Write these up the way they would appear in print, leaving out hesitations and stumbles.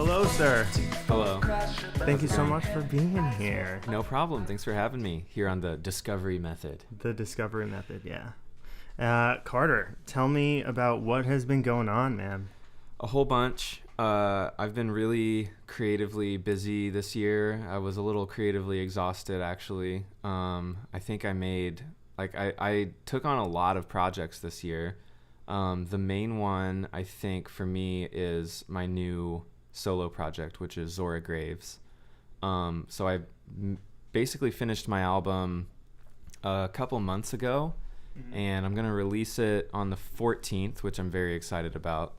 Hello, sir. Hello. Thank you so much for being here. No problem. Thanks for having me here on the Discovery Method. The Discovery Method, yeah. Karter, tell me about what has been going on, man. A whole bunch. I've been really creatively busy this year. I was a little creatively exhausted, actually. I think I took on a lot of projects this year. The main one, I think, for me is my new solo project, which is Zora Graves. So I basically finished my album a couple months ago, and I'm going to release it on the 14th, which I'm very excited about.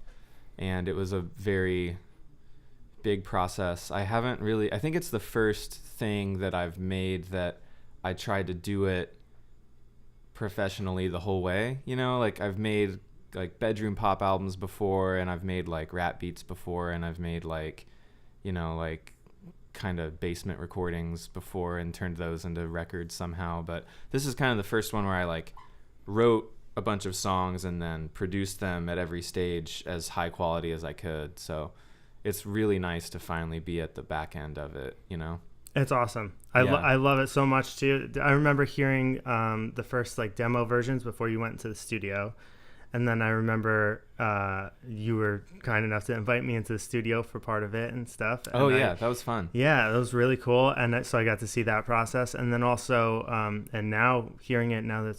And it was a very big process. I think it's the first thing that I've made that I tried to do it professionally the whole way. You know, like I've made like bedroom pop albums before, and I've made like rap beats before, and I've made like, you know, like kind of basement recordings before and turned those into records somehow. But this is kind of the first one where I like wrote a bunch of songs and then produced them at every stage as high quality as I could. So it's really nice to finally be at the back end of it, you know? It's awesome. I love it so much too. I remember hearing the first like demo versions before you went to the studio. And then I remember you were kind enough to invite me into the studio for part of it and stuff. And that was fun. Yeah, that was really cool. And so I got to see that process. And then also, and now hearing it now,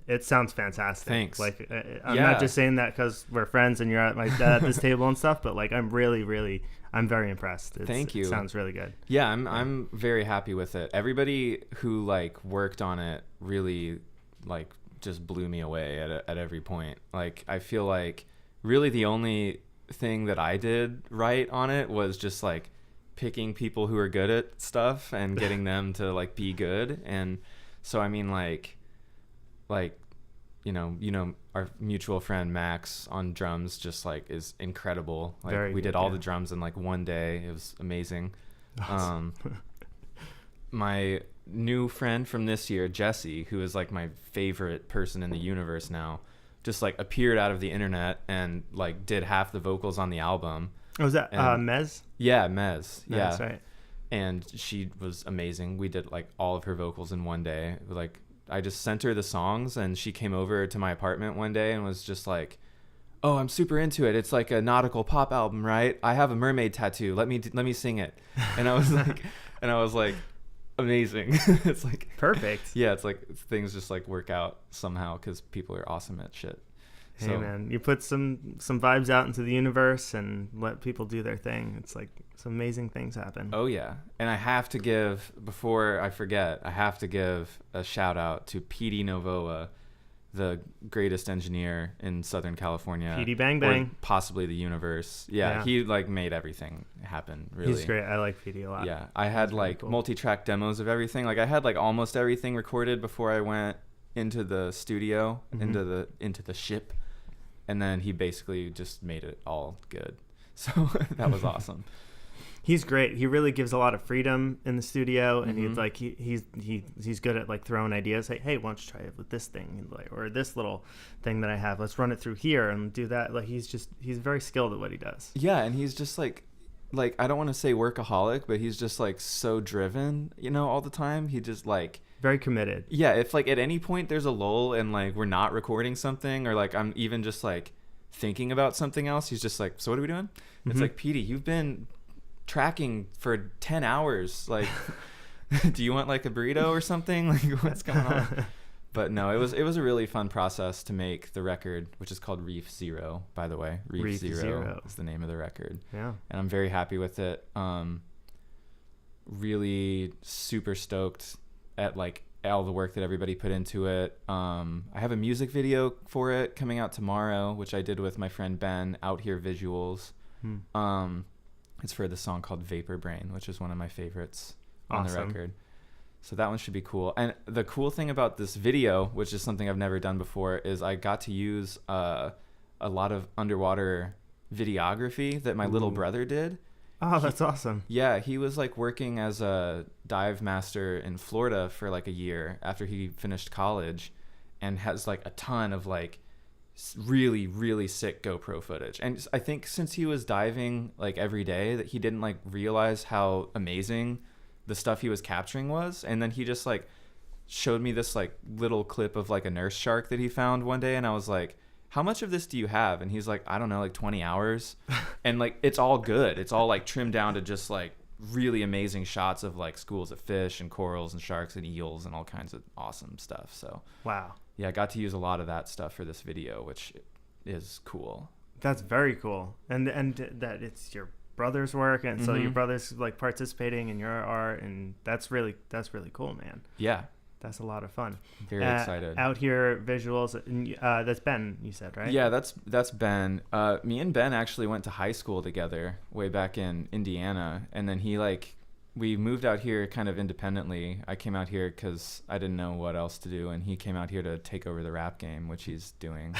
it sounds fantastic. Thanks. Like, I'm not just saying that because we're friends and you're at this table and stuff, but like, I'm very impressed. Thank you. It sounds really good. Yeah, I'm very happy with it. Everybody who like worked on it really like just blew me away at every point. Like, I feel like really the only thing that I did right on it was just like picking people who are good at stuff and getting them to like be good. And so, I mean, like, you know, our mutual friend Max on drums just like is incredible. Like we did all the drums in like one day. It was amazing. Awesome. My new friend from this year, Jesse, who is like my favorite person in the universe now, just like appeared out of the internet and like did half the vocals on the album. Oh, was that Mez? Yeah, Mez. Yeah, that's right. And she was amazing. We did like all of her vocals in one day. Like, I just sent her the songs, and she came over to my apartment one day and was just like, "Oh, I'm super into it. It's like a nautical pop album, right? I have a mermaid tattoo. Let me sing it." And I was like, amazing. It's like perfect. Yeah, it's like things just like work out somehow because people are awesome at shit. Hey man, you put some vibes out into the universe and let people do their thing. It's like some amazing things happen. Oh yeah, and I have to give, before I forget, a shout out to PD Novoa, the greatest engineer in Southern California. PD Bang Bang. Or possibly the universe. Yeah, he like made everything happen, really. He's great. I like PD a lot. Yeah, I had like multi-track demos of everything. Like I had like almost everything recorded before I went into the studio, into the ship. And then he basically just made it all good. So that was awesome. He's great. He really gives a lot of freedom in the studio, and he's good at like throwing ideas. Like, hey, why don't you try it with this thing, or this little thing that I have? Let's run it through here and do that. Like he's very skilled at what he does. Yeah, and he's just like I don't want to say workaholic, but he's just like so driven, you know, all the time. He just like very committed. Yeah, if like at any point there's a lull and like we're not recording something, or like I'm even just like thinking about something else, he's just like, "So what are we doing?" It's like, "Petey, you've been tracking for 10 hours. Like, do you want like a burrito or something? Like, what's going on?" But no, it was a really fun process to make the record, which is called Reef Zero, by the way. Reef Zero is the name of the record. Yeah. And I'm very happy with it. Really super stoked at like all the work that everybody put into it. I have a music video for it coming out tomorrow, which I did with my friend Ben, Out Here Visuals. It's for the song called Vapor Brain, which is one of my favorites on the record. So that one should be cool. And the cool thing about this video, which is something I've never done before, is I got to use a lot of underwater videography that my little brother did. Oh, that's awesome. Yeah, he was like working as a dive master in Florida for like a year after he finished college, and has like a ton of like really, really sick GoPro footage. And I think since he was diving like every day, that he didn't like realize how amazing the stuff he was capturing was. And then he just like showed me this like little clip of like a nurse shark that he found one day, and I was like, how much of this do you have? And he's like, I don't know, like 20 hours. And like it's all good, it's all like trimmed down to just like really amazing shots of like schools of fish and corals and sharks and eels and all kinds of awesome stuff. So wow, yeah, I got to use a lot of that stuff for this video, which is cool. That's very cool. And that it's your brother's work, and so your brother's like participating in your art, and that's really cool, man. Yeah, that's a lot of fun. Very excited. Out here visuals, that's Ben, you said, right? Yeah, that's Ben. Me and Ben actually went to high school together way back in Indiana, and then we moved out here kind of independently. I came out here because I didn't know what else to do, and he came out here to take over the rap game, which he's doing.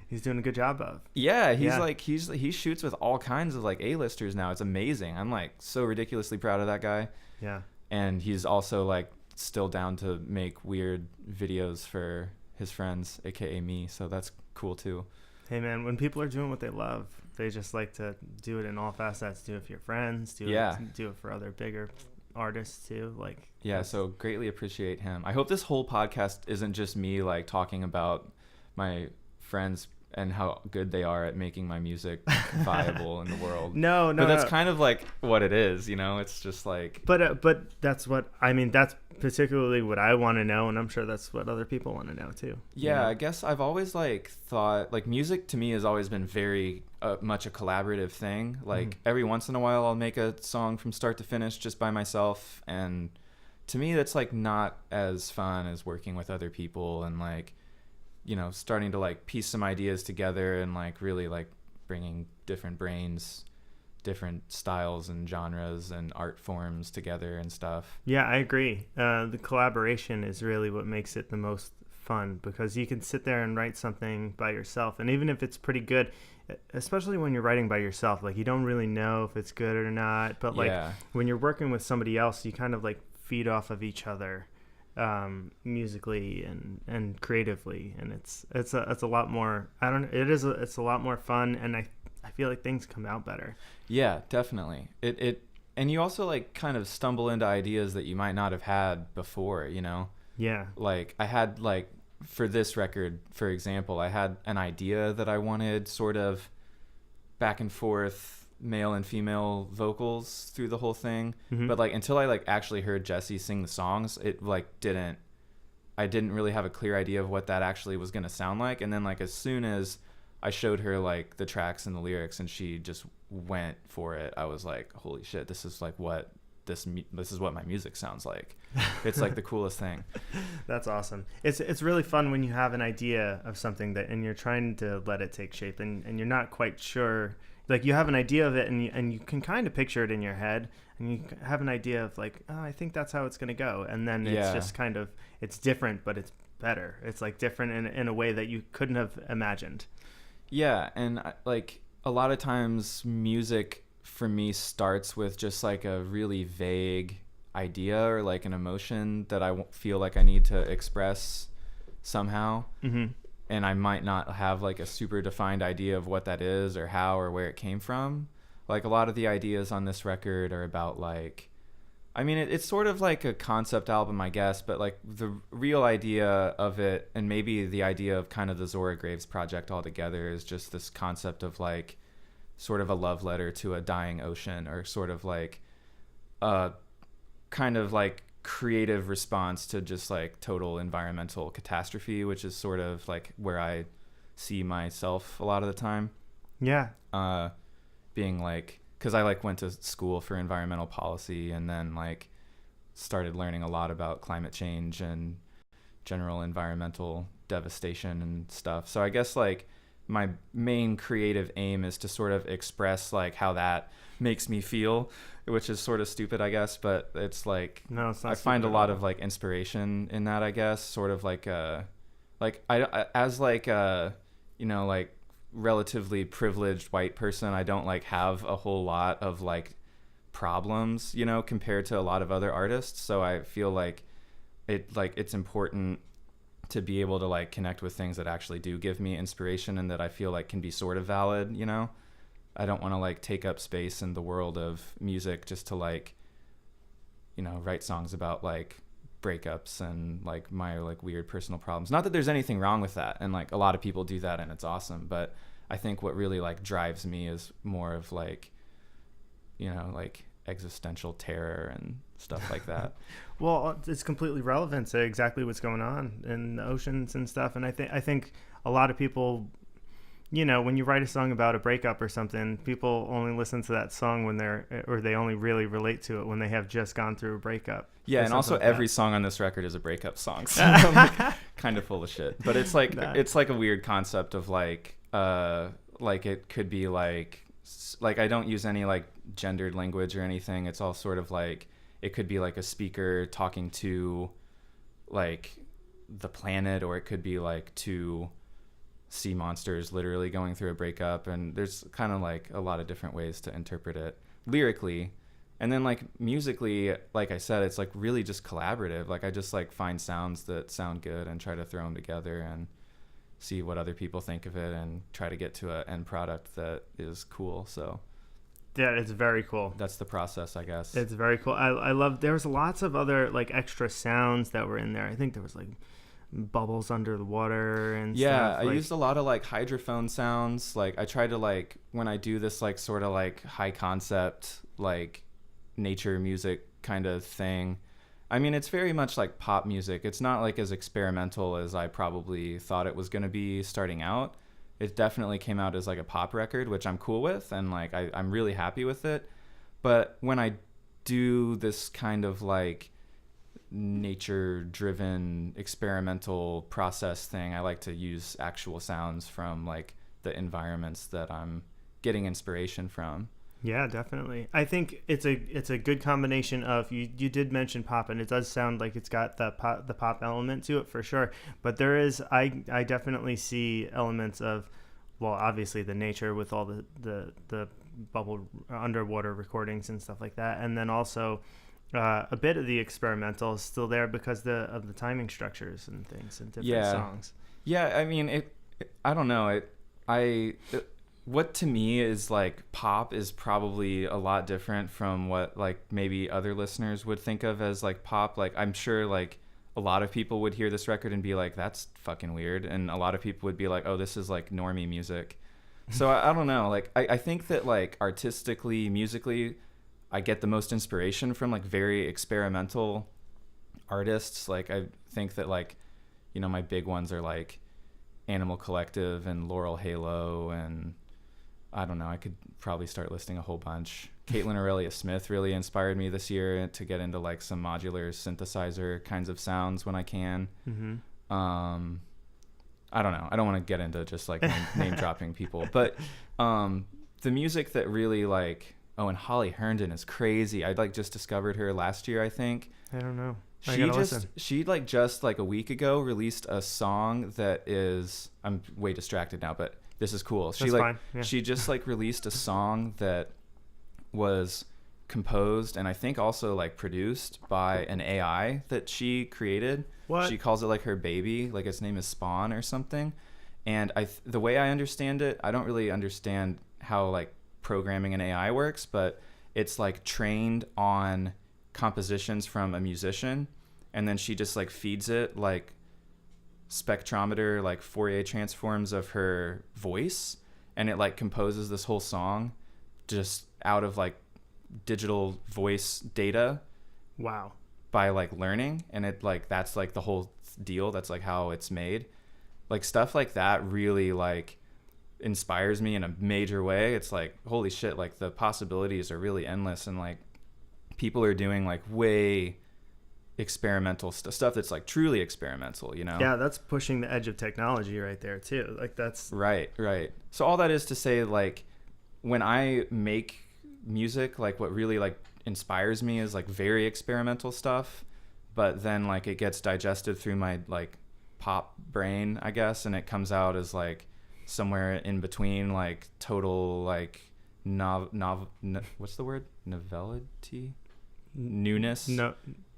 He's doing a good job of. Yeah, he shoots with all kinds of like A-listers now. It's amazing. I'm like so ridiculously proud of that guy. Yeah. And he's also like still down to make weird videos for his friends, aka me. So that's cool too. Hey man, when people are doing what they love, they just like to do it in all facets. Do it for your friends. Do it for other bigger artists too. Like so greatly appreciate him. I hope this whole podcast isn't just me like talking about my friends and how good they are at making my music viable in the world. No, but that's kind of like what it is, you know. It's just like. But that's what I mean. That's particularly what I want to know, and I'm sure that's what other people want to know too. Yeah, you know? I guess I've always like thought like music to me has always been very much a collaborative thing. Like every once in a while, I'll make a song from start to finish just by myself, and to me, that's like not as fun as working with other people and like, you know, starting to like piece some ideas together and like really like bringing different brains, different styles and genres and art forms together and stuff. Yeah, I agree. The collaboration is really what makes it the most fun, because you can sit there and write something by yourself, and even if it's pretty good, especially when you're writing by yourself, like you don't really know if it's good or not, but like when you're working with somebody else, you kind of like feed off of each other. Musically and creatively, and it's a lot more, it's a lot more fun, and I feel like things come out better. Yeah, definitely. It and you also like kind of stumble into ideas that you might not have had before, you know. Yeah, like I had like for this record, for example, I had an idea that I wanted sort of back and forth male and female vocals through the whole thing, but like until I like actually heard Jesse sing the songs, it like I didn't really have a clear idea of what that actually was going to sound like. And then like as soon as I showed her like the tracks and the lyrics and she just went for it, I was like, holy shit, this is like what this is what my music sounds like. It's like the coolest thing. That's awesome. It's really fun when you have an idea of something and you're trying to let it take shape, and you're not quite sure. Like you have an idea of it, and you can kind of picture it in your head, and you have an idea of like, oh, I think that's how it's going to go. And then it's just kind of, it's different, but it's better. It's like different in a way that you couldn't have imagined. Yeah. And like a lot of times music for me starts with just like a really vague idea or like an emotion that I feel like I need to express somehow. And I might not have like a super defined idea of what that is or how or where it came from. Like a lot of the ideas on this record are about like, I mean, it's sort of like a concept album, I guess, but like the real idea of it, and maybe the idea of kind of the Zora Graves project altogether, is just this concept of like sort of a love letter to a dying ocean, or sort of like a kind of like creative response to just like total environmental catastrophe, which is sort of like where I see myself a lot of the time. Yeah. Being like, because I like went to school for environmental policy and then like started learning a lot about climate change and general environmental devastation and stuff. So I guess like my main creative aim is to sort of express like how that makes me feel, which is sort of stupid, I guess, but it's like, no, it's not. I find a lot of like inspiration in that, I guess, sort of like I as like you know, like relatively privileged white person, I don't like have a whole lot of like problems, you know, compared to a lot of other artists. So I feel like it's important to be able to like connect with things that actually do give me inspiration and that I feel like can be sort of valid, you know? I don't want to like take up space in the world of music just to like, you know, write songs about like breakups and like my like weird personal problems. Not that there's anything wrong with that, and like a lot of people do that and it's awesome, but I think what really like drives me is more of like, you know, like existential terror and stuff like that. Well, it's completely relevant to exactly what's going on in the oceans and stuff. And I think a lot of people, you know, when you write a song about a breakup or something, people only listen to that song when they only really relate to it when they have just gone through a breakup. Yeah, and also like every song on this record is a breakup song, so I'm like, kind of full of shit. But it's like it's like a weird concept of like it could be like I don't use any like gendered language or anything. It's all sort of like, it could be like a speaker talking to like the planet, or it could be like two sea monsters literally going through a breakup, and there's kind of like a lot of different ways to interpret it lyrically. And then like musically, like I said, it's like really just collaborative. Like I just like find sounds that sound good and try to throw them together and see what other people think of it and try to get to an end product that is cool. So yeah, it's very cool. That's the process, I guess. It's very cool. I love, there was lots of other like extra sounds that were in there. I think there was like bubbles under the water and stuff. I used a lot of like hydrophone sounds. Like I try to like, when I do this like sort of like high concept like nature music kind of thing, I mean, it's very much like pop music. It's not like as experimental as I probably thought it was going to be starting out. It definitely came out as like a pop record, which I'm cool with, and like I'm really happy with it. But when I do this kind of like nature driven experimental process thing, I like to use actual sounds from like the environments that I'm getting inspiration from. Yeah, definitely. I think it's a good combination of, you did mention pop, and it does sound like it's got the pop element to it for sure. But there is, I definitely see elements of, well, obviously the nature with all the bubble underwater recordings and stuff like that, and then also a bit of the experimental is still there because of the timing structures and things and different songs. Yeah, I mean, I don't know. What to me is like pop is probably a lot different from what like maybe other listeners would think of as like pop. Like I'm sure like a lot of people would hear this record and be like, that's fucking weird. And a lot of people would be like, oh, this is like normie music. So I don't know. Like I think that like artistically, musically, I get the most inspiration from like very experimental artists. Like I think that like, you know, my big ones are like Animal Collective and Laurel Halo, and I don't know, I could probably start listing a whole bunch. Caitlin Aurelia Smith really inspired me this year to get into like some modular synthesizer kinds of sounds when I can. Mm-hmm. I don't know. I don't want to get into just like name dropping people, but the music that really like, oh, and Holly Herndon is crazy. I like just discovered her last year, I think. I don't know. She like just like a week ago released a song that is, I'm way distracted now, but this is cool. That's fine. Yeah. She just like released a song that was composed and I think also like produced by an AI that she created. What? She calls it like her baby, like its name is Spawn or something. And the way I understand it, I don't really understand how like programming an AI works, but it's like trained on compositions from a musician, and then she just like feeds it like spectrometer like Fourier transforms of her voice, and it like composes this whole song just out of like digital voice data. Wow. By like learning, and it like that's like the whole deal. That's like how it's made. Like stuff like that really like inspires me in a major way. It's like, holy shit, like the possibilities are really endless, and like people are doing like way experimental stuff that's like truly experimental, you know? Yeah, that's pushing the edge of technology right there too. Like that's right. So all that is to say, like when I make music, like what really like inspires me is like very experimental stuff, but then like it gets digested through my like pop brain, I guess, and it comes out as like somewhere in between like total like what's the word? Novelty? Newness? No.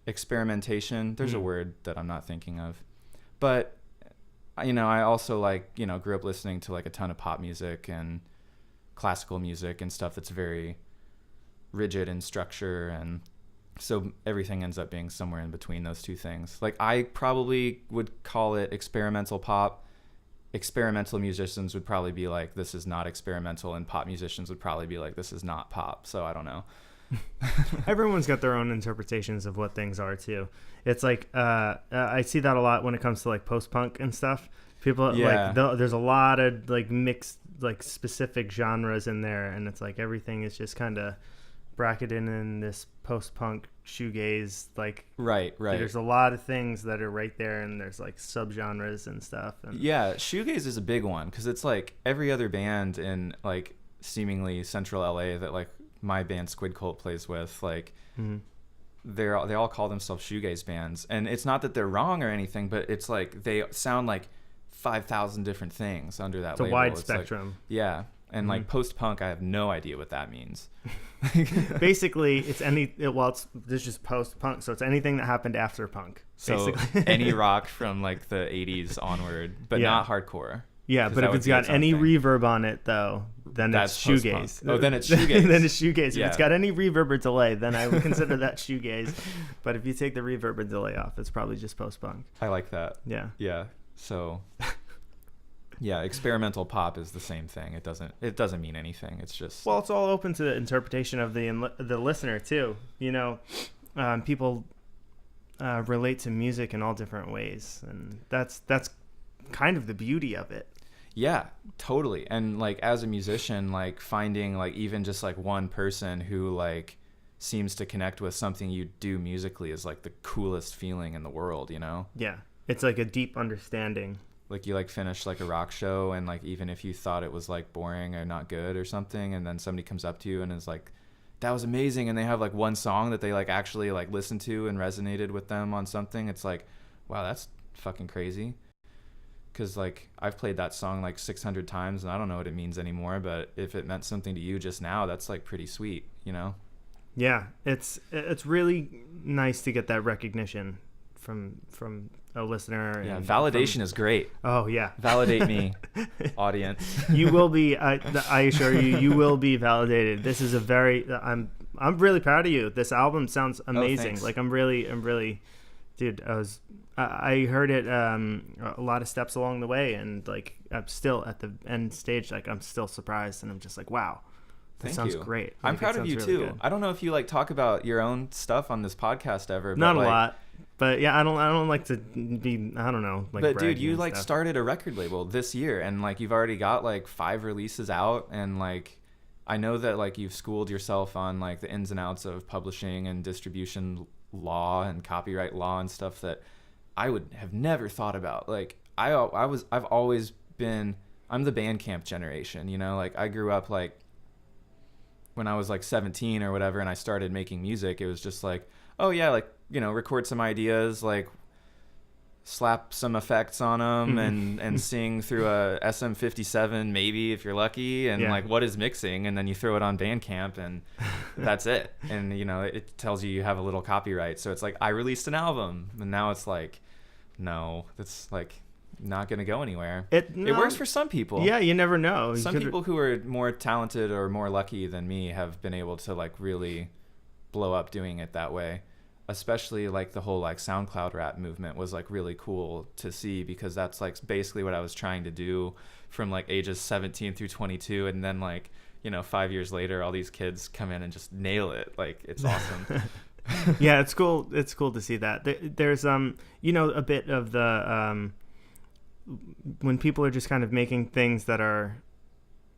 Experimentation. There's a word that I'm not thinking of. But I also like, grew up listening to like a ton of pop music and classical music and stuff that's very rigid in structure, and so everything ends up being somewhere in between those two things. Like I probably would call it experimental pop. Experimental musicians would probably be like, this is not experimental, and pop musicians would probably be like, this is not pop. So I don't know. Everyone's got their own interpretations of what things are too. It's like I see that a lot when it comes to like post-punk and stuff. People like there's a lot of like mixed like specific genres in there, and it's like everything is just kind of bracketed in this post-punk shoegaze. Like right. There's a lot of things that are right there, and there's like subgenres and stuff. And yeah, shoegaze is a big one because it's like every other band in like seemingly central LA that like my band Squid Cult plays with, like they all call themselves shoegaze bands, and it's not that they're wrong or anything, but it's like they sound like 5,000 different things under that label. It's a wide spectrum. Like, yeah, and like post-punk, I have no idea what that means. Basically, there's just post-punk, so it's anything that happened after punk. So any rock from like the 80s onward, but not hardcore. Yeah, but if it's got any reverb on it, though, then it's shoegaze. Oh, then it's shoegaze. Then it's shoegaze. Yeah. If it's got any reverb or delay, then I would consider that shoegaze. But if you take the reverb or delay off, it's probably just post-punk. I like that. Yeah. Yeah. So, yeah, experimental pop is the same thing. It doesn't mean anything. It's just... Well, it's all open to the interpretation of the listener, too. People relate to music in all different ways, and that's kind of the beauty of it. Yeah, totally. And like as a musician, like finding like even just like one person who like seems to connect with something you do musically is like the coolest feeling in the world, Yeah, it's like a deep understanding. Like you like finish like a rock show, and like even if you thought it was like boring or not good or something, and then somebody comes up to you and is like, that was amazing, and they have like one song that they like actually like listened to and resonated with them on something, it's like, wow, that's fucking crazy. Because like I've played that song like 600 times and I don't know what it means anymore, but if it meant something to you just now, that's like pretty sweet, Yeah, it's really nice to get that recognition from a listener. Yeah, validation is great. Oh yeah, validate me, audience. You will be. I assure you will be validated. This is I'm really proud of you. This album sounds amazing. Like I'm really, dude. I heard it a lot of steps along the way, and like I'm still at the end stage. Like I'm still surprised, and I'm just like, wow, that sounds great. I'm proud of you really too. Good. I don't know if you like talk about your own stuff on this podcast ever. Not a lot, but yeah, I don't like to be. I don't know. Like, but dude, you like started a record label this year, and like you've already got like 5 releases out, and like I know that like you've schooled yourself on like the ins and outs of publishing and distribution law and copyright law and stuff that I would have never thought about. Like I've always been, I'm the Bandcamp generation, like I grew up like when I was like 17 or whatever, and I started making music. It was just like, oh yeah, like, record some ideas, like slap some effects on them and sing through a SM57 maybe if you're lucky, and like what is mixing, and then you throw it on Bandcamp and that's it. And it tells you have a little copyright, so it's like I released an album, and now it's like, no, that's like not gonna go anywhere. It works for some people. Yeah, you never know. Some people who are more talented or more lucky than me have been able to like really blow up doing it that way. Especially like the whole like SoundCloud rap movement was like really cool to see, because that's like basically what I was trying to do from like ages 17 through 22, and then like 5 years later all these kids come in and just nail it. Like it's awesome. Yeah, it's cool to see that. There's a bit of the when people are just kind of making things that are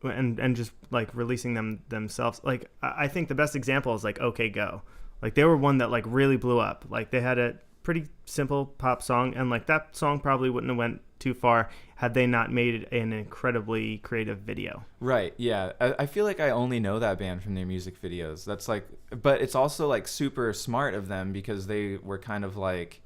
and just like releasing them themselves. Like I think the best example is like OK Go. Like they were one that like really blew up. Like they had a pretty simple pop song, and like that song probably wouldn't have went too far had they not made an incredibly creative video. Right. Yeah. I feel like I only know that band from their music videos. That's like, but it's also like super smart of them, because they were kind of like,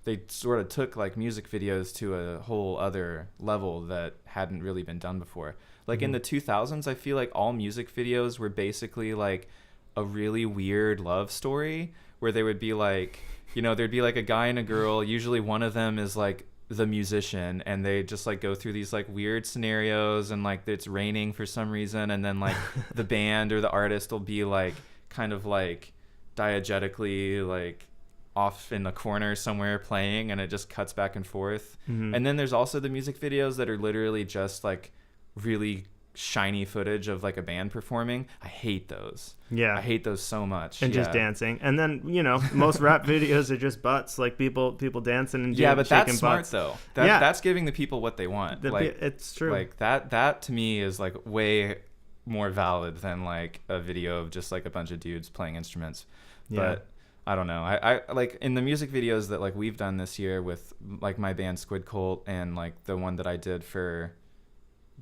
they sort of took like music videos to a whole other level that hadn't really been done before. Like in the 2000s, I feel like all music videos were basically like a really weird love story where they would be like, there'd be like a guy and a girl. Usually one of them is like the musician, and they just like go through these like weird scenarios, and like it's raining for some reason, and then like the band or the artist will be like kind of like diegetically like off in the corner somewhere playing, and it just cuts back and forth. And then there's also the music videos that are literally just like really shiny footage of like a band performing. I hate those. Yeah, I hate those so much. And just dancing. And then, you know, most rap videos are just butts, like people dancing and but that's smart butts. though. That's giving the people what they want. Like, it's true. Like that to me is like way more valid than like a video of just like a bunch of dudes playing instruments. But I don't know. I like in the music videos that like we've done this year with like my band Squid Cult, and like the one that I did for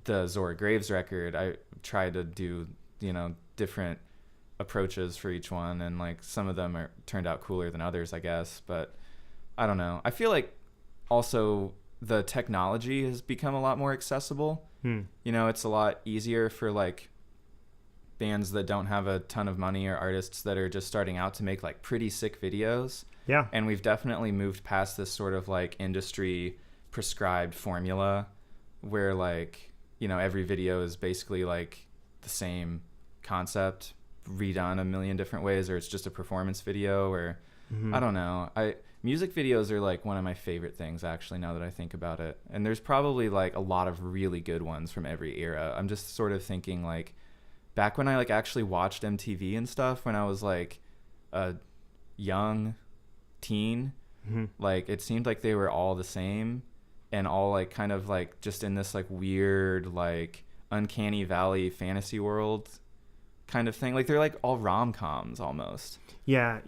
the Zora Graves record, I tried to do, you know, different approaches for each one, and like some of them turned out cooler than others, I guess. But I don't know. I feel like also the technology has become a lot more accessible. You know, it's a lot easier for like bands that don't have a ton of money, or artists that are just starting out, to make like pretty sick videos. Yeah. And we've definitely moved past this sort of like industry prescribed formula where like, you know, every video is basically like the same concept redone a million different ways, or it's just a performance video, or I don't know. Music videos are like one of my favorite things, actually, now that I think about it. And there's probably like a lot of really good ones from every era. I'm just sort of thinking like back when I like actually watched MTV and stuff when I was like a young teen, like it seemed like they were all the same, and all like kind of like just in this like weird like uncanny valley fantasy world kind of thing. Like they're like all rom-coms almost. Yeah,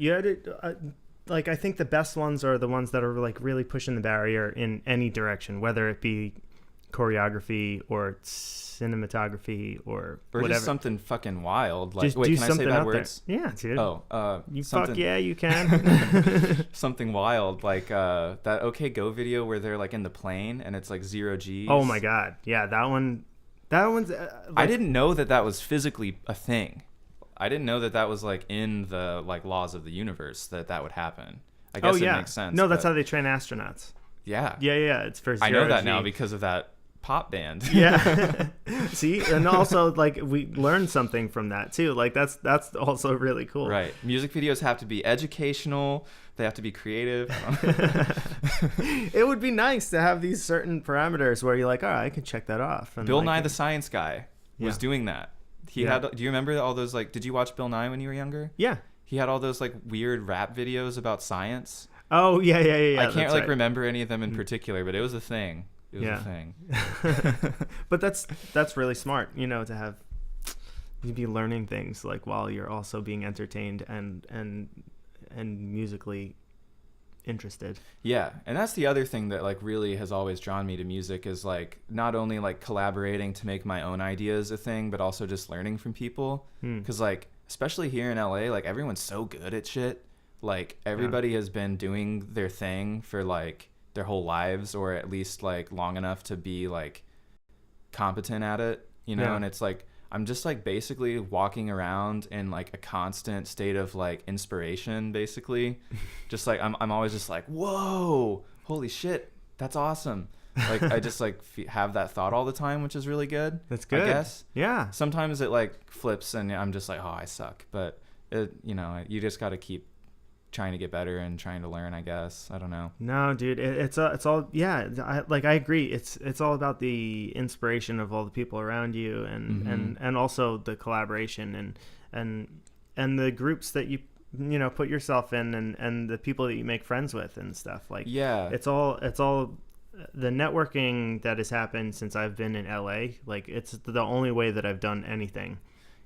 like I think the best ones are the ones that are like really pushing the barrier in any direction, whether it be choreography or cinematography or whatever. Just something fucking wild. Like, just wait, can I say bad words? There. Yeah, dude. Oh, you fuck yeah, you can. Something wild, like that OK Go video where they're like in the plane and it's like 0 G's. Oh my god, yeah, that one's. Like, I didn't know that was physically a thing. I didn't know that was like in the like laws of the universe that would happen. I guess it makes sense. No, that's how they train astronauts. Yeah. Yeah. It's for 0 I know that G. now because of that pop band. Yeah. See, and also like we learned something from that too. Like that's also really cool. Right. Music videos have to be educational. They have to be creative. It would be nice to have these certain parameters where you're like, all right, I can check that off. And Bill Nye the Science Guy was doing that. He Yeah. had. Do you remember all those like? Did you watch Bill Nye when you were younger? Yeah. He had all those like weird rap videos about science. Oh yeah. I can't like remember any of them in particular, but it was a thing. It was a thing. But that's really smart, you know, to have you be learning things like while you're also being entertained and musically interested. Yeah, and that's the other thing that like really has always drawn me to music is like not only like collaborating to make my own ideas a thing, but also just learning from people. Because like especially here in LA, like everyone's so good at shit. Like everybody has been doing their thing for like their whole lives, or at least like long enough to be like competent at it, you know. And it's like I'm just like basically walking around in like a constant state of like inspiration, basically. Just like I'm always just like, whoa, holy shit, that's awesome. Like I just like have that thought all the time, which is really good. That's good, I guess. Yeah, sometimes it like flips and I'm just like, oh, I suck. But it, you know, you just got to keep trying to get better and trying to learn, I guess. I don't know. No, dude, it's all I agree. It's all about the inspiration of all the people around you, and also the collaboration and the groups that you know put yourself in, and the people that you make friends with and stuff. Like it's all the networking that has happened since I've been in LA. Like it's the only way that I've done anything.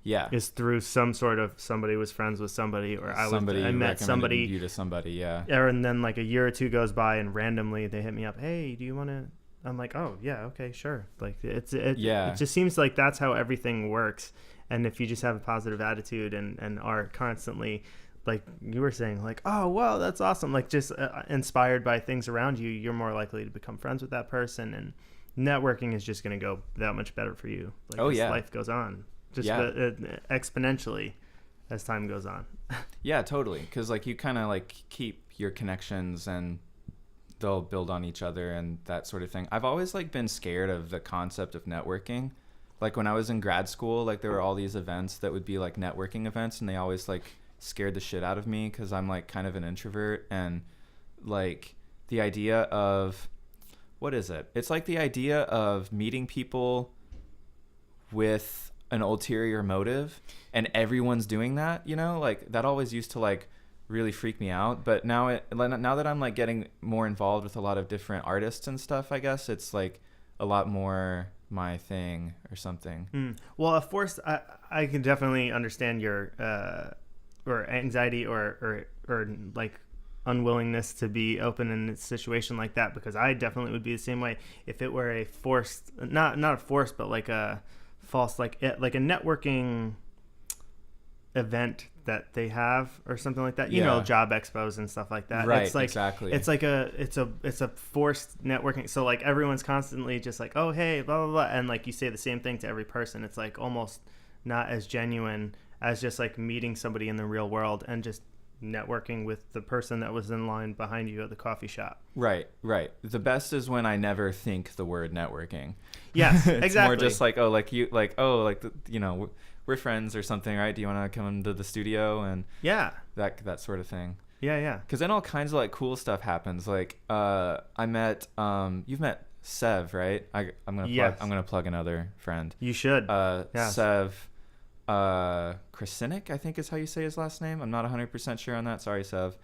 Yeah, is through some sort of somebody was friends with somebody, or I met somebody, you to somebody, yeah. And then like a year or two goes by, and randomly they hit me up. Hey, do you want to? I'm like, oh yeah, okay, sure. Like it just seems like that's how everything works. And if you just have a positive attitude and are constantly, like you were saying, like, oh wow, that's awesome. Like just inspired by things around you, you're more likely to become friends with that person, and networking is just going to go that much better for you. Like life goes on. Just exponentially as time goes on. Yeah, totally. Because like you kind of like keep your connections and they'll build on each other and that sort of thing. I've always like been scared of the concept of networking. Like when I was in grad school, like there were all these events that would be like networking events, and they always like scared the shit out of me because I'm like kind of an introvert, and like the idea of, what is it? It's like the idea of meeting people with an ulterior motive and everyone's doing that, you know, like that always used to like really freak me out. But now that I'm like getting more involved with a lot of different artists and stuff, I guess it's like a lot more my thing or something. Well, of course, I can definitely understand your or anxiety or like unwillingness to be open in a situation like that, because I definitely would be the same way if it were a forced, not a forced, but like a false, like a networking event that they have or something like that, you know, job expos and stuff like that. Right, it's like, exactly. It's like it's a forced networking. So like everyone's constantly just like, oh, hey, blah, blah, blah. And like you say the same thing to every person. It's like almost not as genuine as just like meeting somebody in the real world and just networking with the person that was in line behind you at the coffee shop. Right. The best is when I never think the word networking. Yes, it's exactly. more just like, you know, we're friends or something, right? Do you want to come to the studio? And that sort of thing. Yeah. Because then all kinds of like cool stuff happens. Like I met, you've met Sev, right? I'm gonna plug another friend. You should. Yes. Sev. Krasinik, I think is how you say his last name. I'm not 100% sure on that. Sorry, Sev.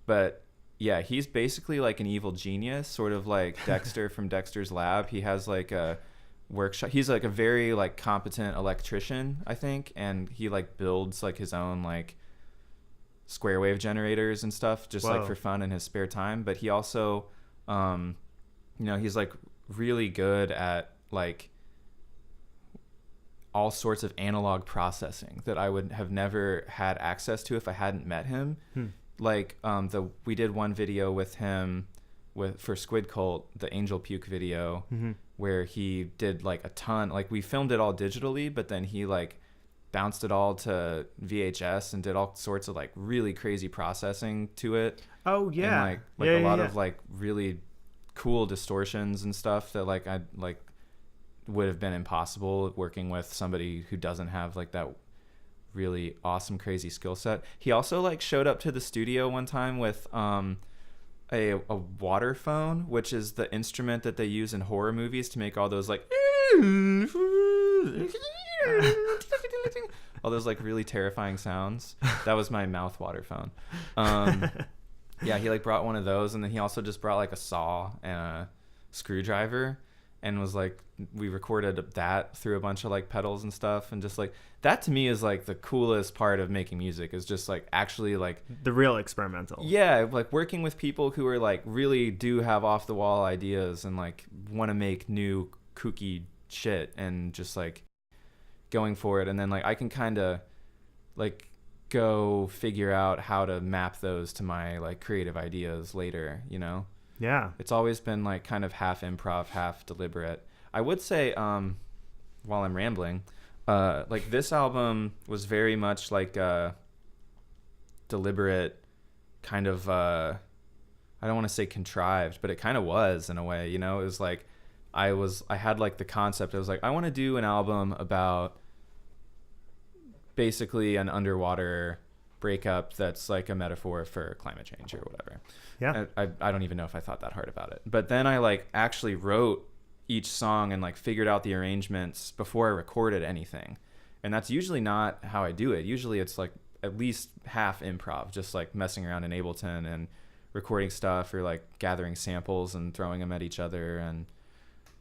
But yeah, he's basically like an evil genius, sort of like Dexter from Dexter's Lab. He has like a workshop. He's like a very like competent electrician, I think, and he like builds like his own like square wave generators and stuff just like for fun in his spare time. But he also, you know, he's like really good at like all sorts of analog processing that I would have never had access to if I hadn't met him. Like we did one video with him for Squid Cult, the Angel Puke video, where he did like a ton, like we filmed it all digitally, but then he like bounced it all to VHS and did all sorts of like really crazy processing to it. Oh yeah. And like a lot of like really cool distortions and stuff that like I like would have been impossible working with somebody who doesn't have like that really awesome crazy skill set. He also like showed up to the studio one time with a water phone, which is the instrument that they use in horror movies to make all those like all those like really terrifying sounds. That was my mouth water phone. Yeah, he like brought one of those, and then he also just brought like a saw and a screwdriver, and was like, we recorded that through a bunch of like pedals and stuff. And just like that to me is like the coolest part of making music, is just like actually like the real experimental. Yeah. Like working with people who are like really do have off the wall ideas and like want to make new kooky shit and just like going for it. And then like I can kind of like go figure out how to map those to my like creative ideas later, you know? Yeah. It's always been like kind of half improv, half deliberate. I would say, while I'm rambling, like this album was very much like a deliberate kind of, I don't want to say contrived, but it kind of was in a way, you know. It was like I had like the concept. I was like, I want to do an album about basically an underwater breakup that's like a metaphor for climate change or whatever. Yeah. I don't even know if I thought that hard about it. But then I like actually wrote each song and like figured out the arrangements before I recorded anything. And that's usually not how I do it. Usually it's like at least half improv, just like messing around in Ableton and recording stuff or like gathering samples and throwing them at each other. And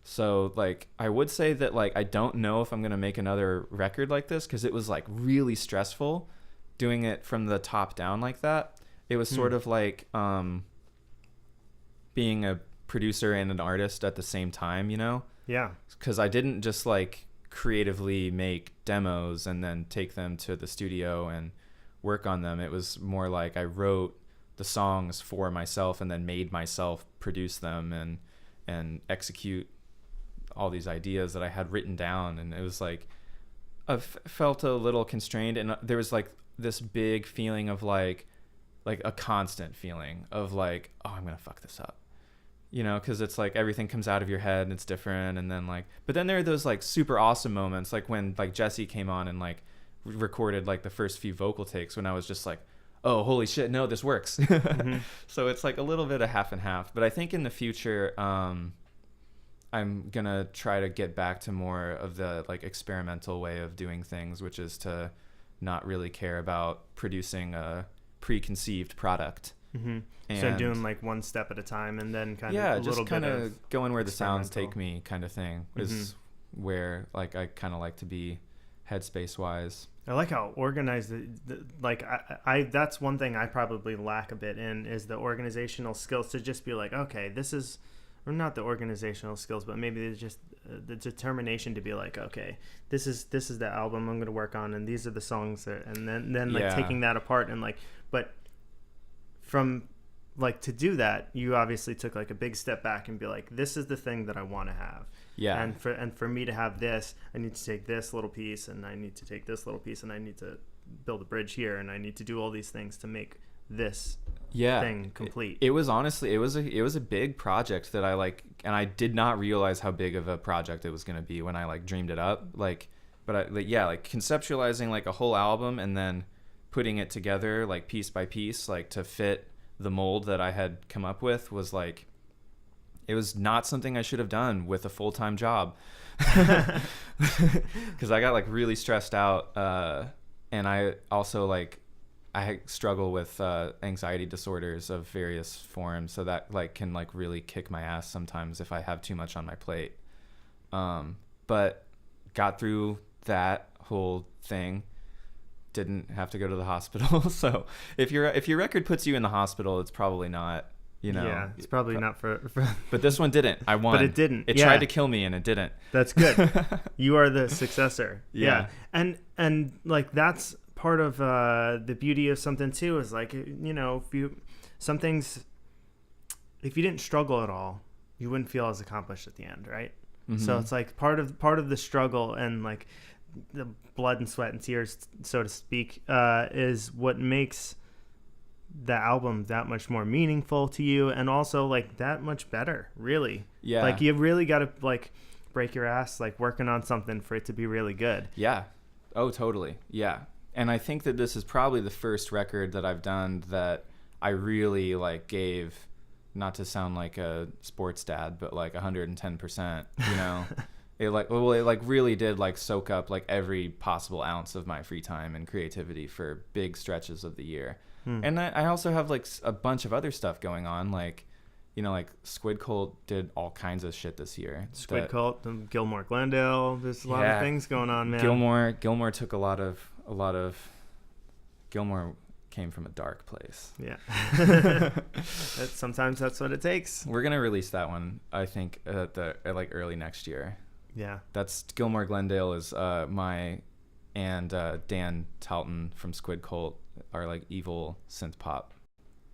so like I would say that like I don't know if I'm going to make another record like this, because it was like really stressful doing it from the top down like that. It was sort of like being a producer and an artist at the same time, you know? Yeah. Because I didn't just like creatively make demos and then take them to the studio and work on them. It was more like I wrote the songs for myself and then made myself produce them and execute all these ideas that I had written down. And it was like I felt a little constrained, and there was like this big feeling of like like a constant feeling of like, oh, I'm gonna fuck this up, you know, because it's like everything comes out of your head and it's different, and then like, but then there are those like super awesome moments, like when like Jesse came on and like recorded like the first few vocal takes when I was just like, oh, holy shit, no, this works. Mm-hmm. So it's like a little bit of half and half, but I think in the future, I'm gonna try to get back to more of the like experimental way of doing things, which is to not really care about producing a preconceived product. Mm-hmm. So doing like one step at a time, and then kind of a just little kind bit of going where the sounds take me, kind of thing, is where like I kind of like to be headspace wise. I like how organized like I that's one thing I probably lack a bit in, is the organizational skills to just be like, okay, this is, or not the organizational skills, but maybe it's just the determination to be like, okay, this is the album I'm going to work on, and these are the songs that, and then like taking that apart, and like, but from like, to do that, you obviously took like a big step back and be like, this is the thing that I want to have. Yeah. And for me to have this, I need to take this little piece, and I need to take this little piece, and I need to build a bridge here, and I need to do all these things to make this thing complete. It was honestly, it was a big project that I like, and I did not realize how big of a project it was going to be when I like dreamed it up. Like, but I, like conceptualizing like a whole album and then putting it together like piece by piece, like to fit the mold that I had come up with, was like, it was not something I should have done with a full-time job, because I got like really stressed out, and I also like, I struggle with anxiety disorders of various forms, so that like can like really kick my ass sometimes if I have too much on my plate. But got through that whole thing, didn't have to go to the hospital. So if your record puts you in the hospital, it's probably not, you know. Yeah, it's probably not for But this one didn't. I won. But it didn't. It tried to kill me and it didn't. That's good. You are the successor. Yeah. And like, that's part of the beauty of something too, is like, you know, if you didn't struggle at all, you wouldn't feel as accomplished at the end, right? Mm-hmm. So it's like part of the struggle and like the blood and sweat and tears, so to speak, is what makes the album that much more meaningful to you, and also like that much better, really. Yeah. Like, you really got to like break your ass like working on something for it to be really good. Yeah. Oh, totally. Yeah. And I think that this is probably the first record that I've done that I really like gave, not to sound like a sports dad, but like 110%, you know. It really did like soak up like every possible ounce of my free time and creativity for big stretches of the year. And I also have like a bunch of other stuff going on, like, you know, like Squid Cult did all kinds of shit this year. Squid Cult, Gilmore Glendale, there's a lot of things going on, man. Gilmore took a lot of Gilmore came from a dark place. Yeah. Sometimes that's what it takes. We're gonna release that one, I think, at like early next year. Yeah. That's Gilmore Glendale is my and Dan Talton from Squid Cult, our like evil synth pop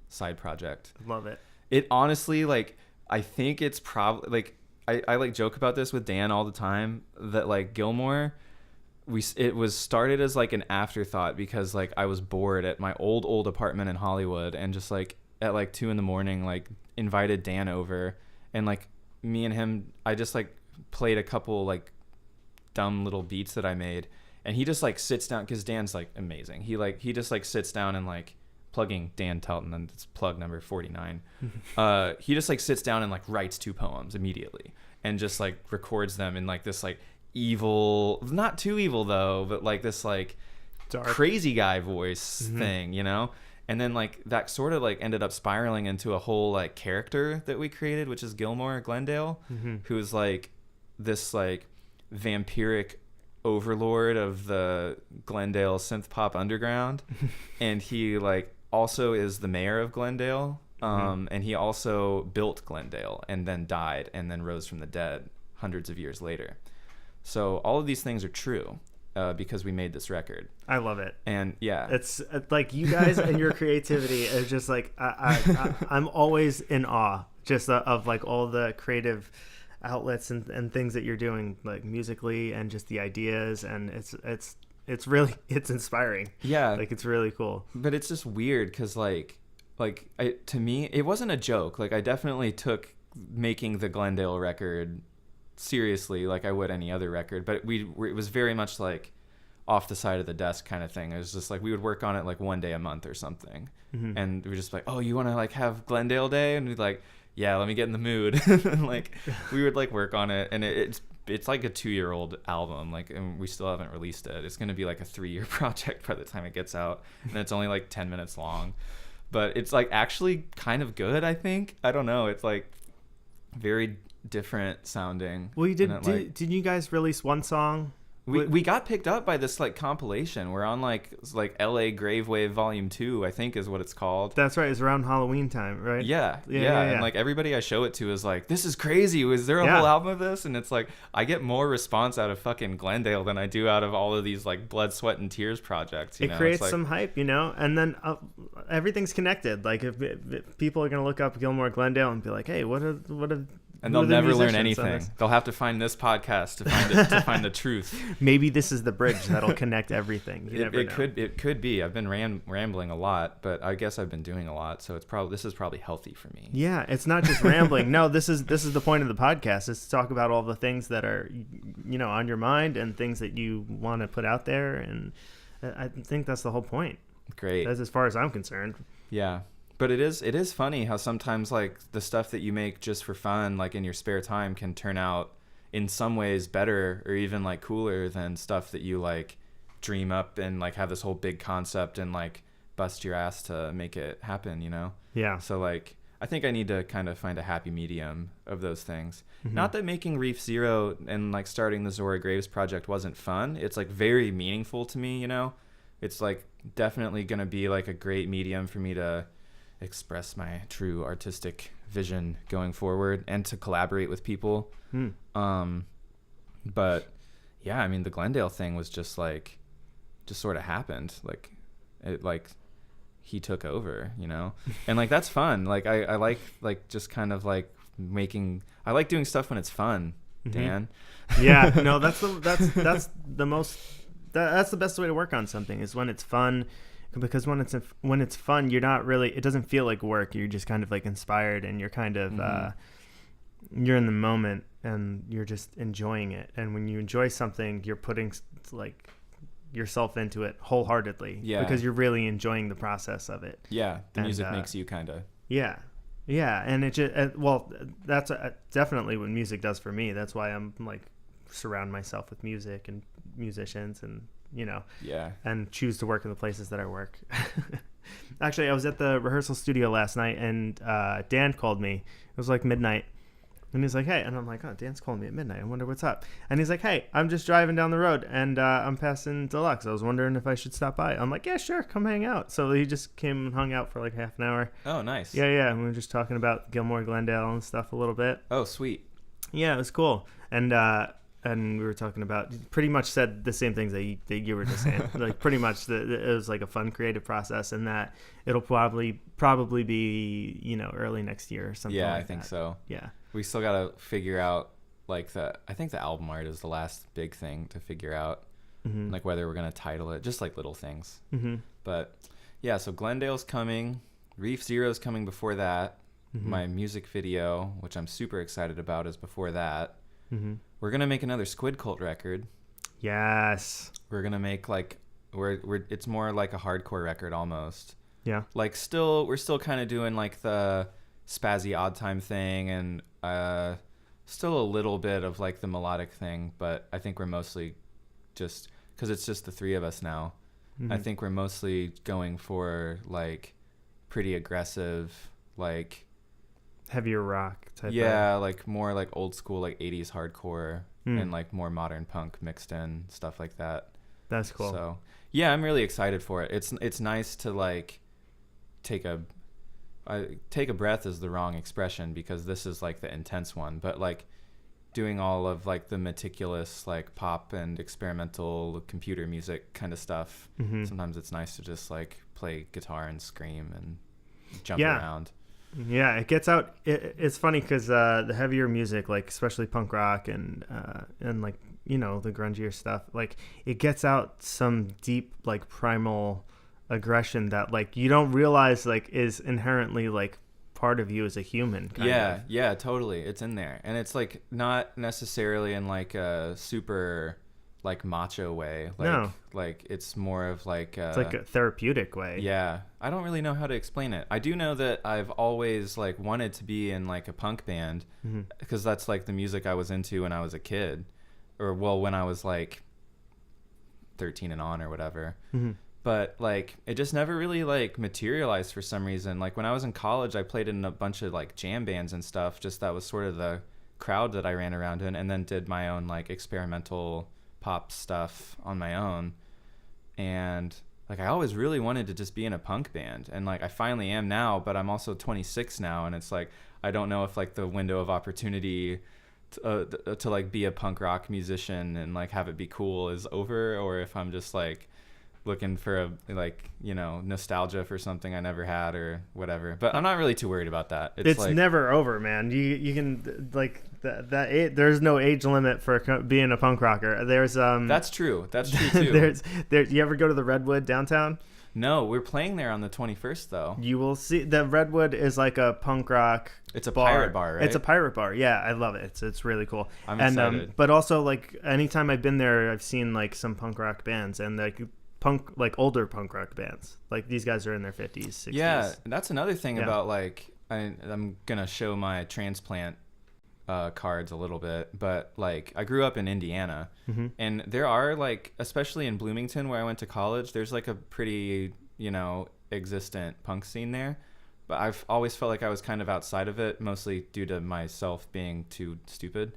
side project. Love it. It honestly, like, I think it's probably like, I like joke about this with Dan all the time, that like Gilmore, it was started as like an afterthought because like I was bored at my old apartment in Hollywood, and just like at like 2 a.m, like invited Dan over, and like me and him, I just like played a couple like dumb little beats that I made, and he just like sits down, because Dan's like amazing. He just like sits down and like, plugging Dan Telton, and it's plug number 49. He just like sits down and like writes 2 poems immediately, and just like records them in like this like evil, not too evil though, but like this like dark, crazy guy voice thing, you know? And then like that sort of like ended up spiraling into a whole like character that we created, which is Gilmore Glendale, who's like this like vampiric overlord of the Glendale synth pop underground. And he like also is the mayor of Glendale, and he also built Glendale and then died and then rose from the dead hundreds of years later. So all of these things are true because we made this record. I love it. And yeah, it's like you guys and your creativity is just like I'm always in awe just of like all the creative outlets and things that you're doing, like musically, and just the ideas, and it's really, it's inspiring. Yeah, like it's really cool. But it's just weird because like like to me, it wasn't a joke. Like I definitely took making the Glendale record seriously, like I would any other record. But it was very much like off the side of the desk kind of thing. It was just like we would work on it like one day a month or something, and we were just like, oh, you want to like have Glendale Day, and we'd like, yeah, let me get in the mood. And like we would like work on it, and it's like a 2-year-old album, like, and we still haven't released it. It's gonna be like a 3-year project by the time it gets out, and it's only like 10 minutes long. But it's like actually kind of good, I think. I don't know. It's like very different sounding. Well, did you guys release one song? We got picked up by this like compilation. We're on like LA Gravewave Volume 2, I think is what it's called. That's right. It's around Halloween time, right? Yeah. And like everybody I show it to is like, this is crazy. Was there a whole album of this? And it's like, I get more response out of fucking Glendale than I do out of all of these like blood, sweat, and tears projects. It creates like some hype, and then everything's connected. Like if people are gonna look up Gilmore Glendale and be like, hey, what are and they'll never learn anything. They'll have to find this podcast to find the truth. Maybe this is the bridge that'll connect everything. It could be. I've been rambling a lot, but I guess I've been doing a lot, so this is probably healthy for me. Yeah, it's not just rambling. No, this is the point of the podcast, is to talk about all the things that are on your mind and things that you want to put out there, and I think that's the whole point. Great. That's as far as I'm concerned. Yeah. But it is funny how sometimes like the stuff that you make just for fun, like in your spare time, can turn out in some ways better or even like cooler than stuff that you like dream up and like have this whole big concept and like bust your ass to make it happen, Yeah. So like I think I need to kind of find a happy medium of those things. Not that making Reef Zero and like starting the Zora Graves project wasn't fun. It's like very meaningful to me, It's like definitely going to be like a great medium for me to express my true artistic vision going forward and to collaborate with people. But yeah, I mean the Glendale thing was just sort of happened. Like it, like he took over, and like that's fun. Like I like just kind of like I like doing stuff when it's fun. Dan. Yeah, no, that's the best way to work on something, is when it's fun. Because when it's fun, you're not really, it doesn't feel like work. You're just kind of like inspired, and you're kind of you're in the moment and you're just enjoying it. And when you enjoy something, you're putting like yourself into it wholeheartedly. Yeah. Because you're really enjoying the process of it. Yeah. The music makes you kind of. Yeah. Yeah. And it just, that's definitely what music does for me. That's why I'm like surround myself with music and musicians and and choose to work in the places that I work. Actually, I was at the rehearsal studio last night, and Dan called me. It was like midnight, and he's like, hey, and I'm like, oh, Dan's calling me at midnight. I wonder what's up. And he's like, hey, I'm just driving down the road, and I'm passing Deluxe. I was wondering if I should stop by. I'm like, yeah, sure, come hang out. So he just came and hung out for like half an hour. Oh, nice. Yeah, and we were just talking about Gilmore Glendale and stuff a little bit. Oh, sweet. Yeah, it was cool. And we were talking about, pretty much said the same things that you were just saying. Like pretty much it was like a fun creative process, and that it'll probably be early next year or something. Yeah, like I think that. so. Yeah, we still gotta figure out like I think the album art is the last big thing to figure out, like whether we're gonna title it, just like little things. But yeah, so Glendale's coming, Reef Zero's coming before that. My music video, which I'm super excited about, is before that. We're gonna make another Squid Cult record. Yes. We're gonna make like it's more like a hardcore record almost. Yeah. Like we're still kind of doing like the spazzy odd time thing, and still a little bit of like the melodic thing, but I think we're mostly just because it's just the three of us now. I think we're mostly going for like pretty aggressive, like heavier rock type. Yeah, like more like old school, like 80s hardcore and like more modern punk mixed in, stuff like that. That's cool. So yeah, I'm really excited for it. It's nice to like take a breath is the wrong expression, because this is like the intense one, but like doing all of like the meticulous like pop and experimental computer music kind of stuff. Sometimes it's nice to just like play guitar and scream and jump around. Yeah, it gets out. It's funny because the heavier music, like especially punk rock and like the grungier stuff, like it gets out some deep like primal aggression that like you don't realize like is inherently like part of you as a human. Yeah, totally. It's in there, and it's like not necessarily in like a super like macho way. Like, no, like it's more of like it's like a therapeutic way. Yeah, I don't really know how to explain it. I do know that I've always like wanted to be in like a punk band because that's like the music I was into when I was a kid, or well, when I was like 13 and on or whatever. But like it just never really like materialized for some reason. Like when I was in college, I played in a bunch of like jam bands and stuff. Just that was sort of the crowd that I ran around in, and then did my own like experimental pop stuff on my own. And like I always really wanted to just be in a punk band, and like I finally am now, but I'm also 26 now, and it's like I don't know if like the window of opportunity to like be a punk rock musician and like have it be cool is over, or if I'm just like looking for a like, you know, nostalgia for something I never had or whatever. But I'm not really too worried about that. It's like, never over, man. You can like that there's no age limit for being a punk rocker. There's That's true too. there's you ever go to the Redwood downtown? No, we're playing there on the 21st though. You will see the Redwood is like a punk rock. It's a pirate bar, right? It's a pirate bar. Yeah, I love it. It's really cool. I'm excited. But also like anytime I've been there, I've seen like some punk rock bands and like older punk rock bands. Like these guys are in their 50s, 60s. Yeah, that's another thing about like I'm gonna show my transplant cards a little bit, but like I grew up in Indiana, and there are like, especially in Bloomington where I went to college, there's like a pretty, you know, existent punk scene there, but I've always felt like I was kind of outside of it, mostly due to myself being too stupid.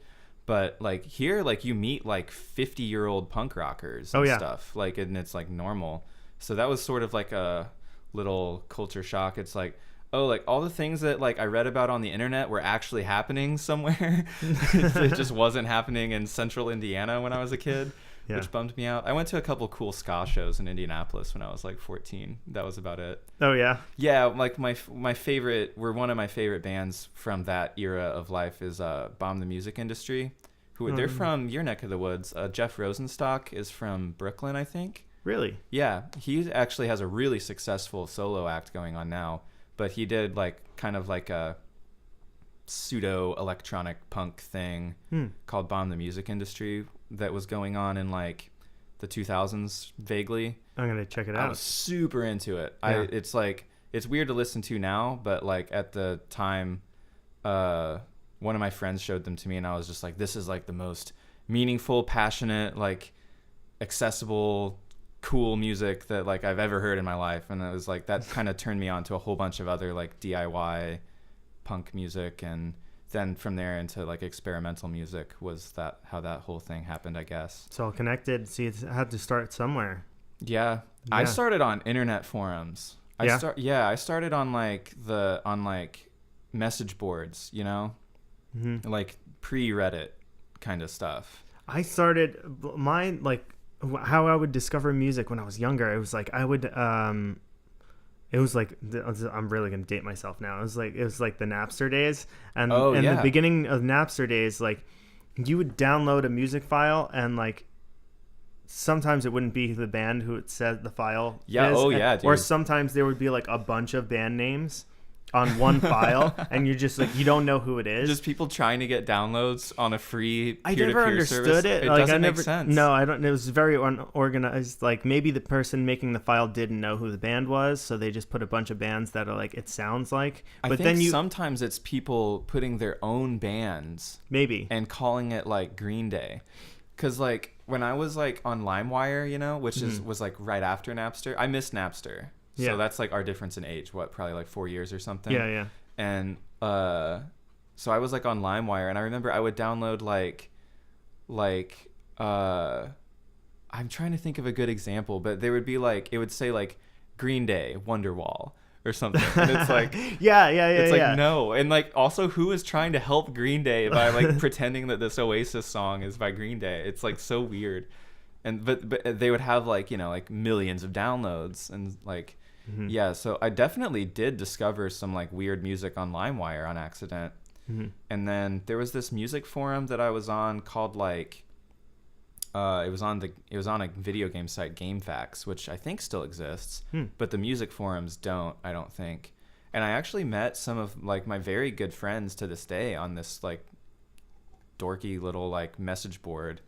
But like here, like you meet like 50-year-old punk rockers and stuff, like, and it's like normal. So that was sort of like a little culture shock. It's like, oh, like all the things that like I read about on the internet were actually happening somewhere. It just wasn't happening in central Indiana when I was a kid, which bummed me out. I went to a couple cool ska shows in Indianapolis when I was like 14. That was about it. Oh yeah. Yeah, like my favorite, one of my favorite bands from that era of life is Bomb the Music Industry. They're from your neck of the woods. Jeff Rosenstock is from Brooklyn, I think. Really? Yeah, he actually has a really successful solo act going on now. But he did like kind of like a pseudo electronic punk thing called Bomb the Music Industry that was going on in like the 2000s vaguely. I'm gonna check it out. I was super into it. Yeah. It's like, it's weird to listen to now, but like at the time, one of my friends showed them to me, and I was just like, this is like the most meaningful, passionate, like accessible, cool music that like I've ever heard in my life. And it was like that kind of turned me on to a whole bunch of other like DIY punk music, and then from there into like experimental music. Was that how that whole thing happened, I guess. It's all connected. See, it had to start somewhere. Yeah. I started on internet forums. I started on like message boards, you know, like pre-Reddit kind of stuff. I started mine like how I would discover music when I was younger. It was like I would I'm really gonna date myself now. It was like the Napster days, and the beginning of Napster days, like you would download a music file, and like sometimes it wouldn't be the band who it said the file is, dude. Or sometimes there would be like a bunch of band names on one file, and you're just like, you don't know who it is. Just people trying to get downloads on a free I peer-to-peer never understood service. it. It like, doesn't make sense. No, I don't. It was very unorganized. Like maybe the person making the file didn't know who the band was, so they just put a bunch of bands that are like it sounds like. But I think sometimes it's people putting their own bands, maybe, and calling it like Green Day. Because like when I was like on LimeWire, you know, which was like right after Napster. I missed Napster. So that's like our difference in age. What, probably like 4 years or something. Yeah. And so I was like on LimeWire, and I remember I would download I'm trying to think of a good example, but there would be like, it would say like Green Day, Wonderwall or something, and it's like it's like no. And like also, who is trying to help Green Day by like pretending that this Oasis song is by Green Day? It's like so weird. And but they would have like, you know, like millions of downloads, and like so I definitely did discover some like weird music on LimeWire on accident. And then there was this music forum that I was on called like It was on a video game site, GameFAQs, which I think still exists, but the music forums don't. I don't think. And I actually met some of like my very good friends to this day on this like dorky little like message board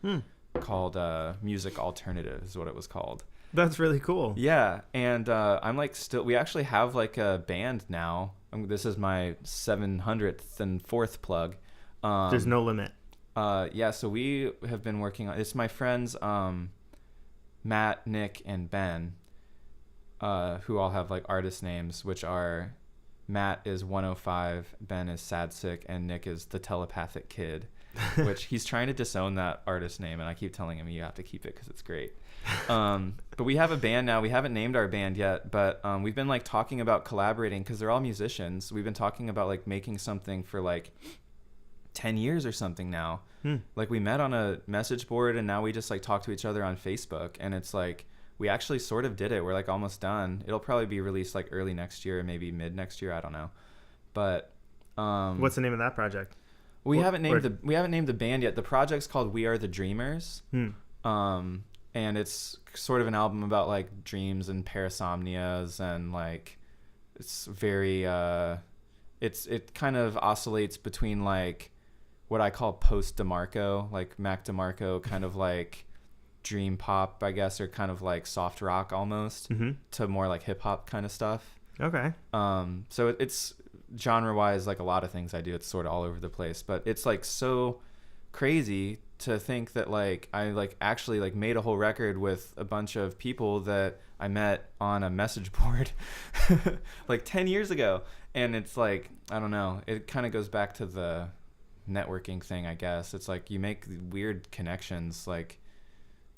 called Music Alternative is what it was called. That's really cool. Yeah, and I'm like we actually have like a band now. This is my 700th and 4th plug. There's no limit. Yeah, so we have been working on. It's my friends, Matt, Nick, and Ben, who all have like artist names, which are Matt is 105, Ben is Sad Sick, and Nick is the Telepathic Kid, which he's trying to disown that artist name, and I keep telling him you have to keep it because it's great. But we have a band now. We haven't named our band yet, but we've been like talking about collaborating because they're all musicians. We've been talking about like making something for like 10 years or something now. Like we met on a message board and now we just like talk to each other on Facebook, and it's like we actually sort of did it. We're like almost done. It'll probably be released like early next year or maybe mid next year, I don't know. But what's the name of that project? We haven't named the band yet. The project's called We Are the Dreamers. And it's sort of an album about like dreams and parasomnias, and like it's very it kind of oscillates between like what I call post DeMarco, like Mac DeMarco, kind of like dream pop, I guess, or kind of like soft rock almost, to more like hip hop kind of stuff. Okay. So it's genre wise like a lot of things I do. It's sort of all over the place, but it's like so crazy to think that like I like actually like made a whole record with a bunch of people that I met on a message board like 10 years ago. And it's like, I don't know, it kind of goes back to the networking thing, I guess. It's like you make weird connections, like,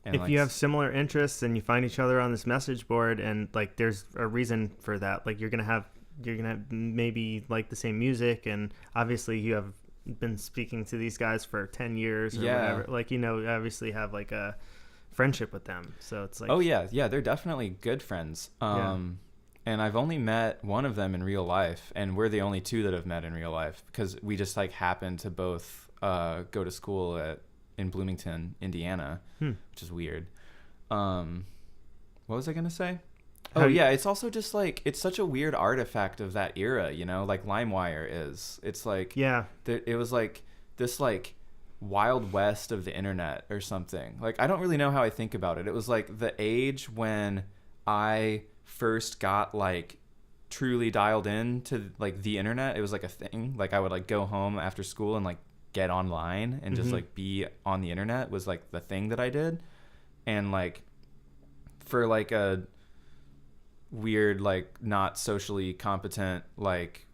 and if like, you have similar interests and you find each other on this message board, and like there's a reason for that, like you're gonna maybe like the same music, and obviously you have been speaking to these guys for 10 years or whatever, like, you know, obviously have like a friendship with them, so it's like, oh yeah, they're definitely good friends. And I've only met one of them in real life, and we're the only two that have met in real life because we just like happened to both go to school in Bloomington, Indiana, which is weird. What was I gonna say? Oh yeah, it's also just like it's such a weird artifact of that era, you know, like LimeWire is. It's like it was like this like Wild West of the internet or something. Like I don't really know how I think about it. It was like the age when I first got like truly dialed in to like the internet. It was like a thing. Like I would like go home after school and like get online and just like be on the internet was like the thing that I did. And like for like a weird like not socially competent like